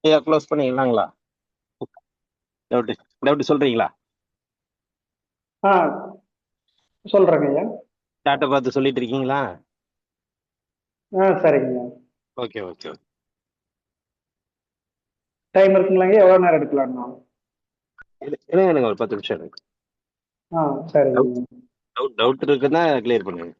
ஐயா க்ளோஸ் பண்ணிடலாங்களா? டவுட் சொல்றீங்களா? சொல்றேங்க ஐயா. சாட்டை பார்த்து சொல்லிட்டு இருக்கீங்களா? சரிங்க. Okay okay. டைம் இருக்குங்களா? எவ்வளவு நேரம் எடுக்கலாம்னா? எனக்கு ஒரு 10 நிமிஷம் இருக்கு. சரிங்க. டவுட் இருக்குன்னா கிளியர் பண்ணுங்க.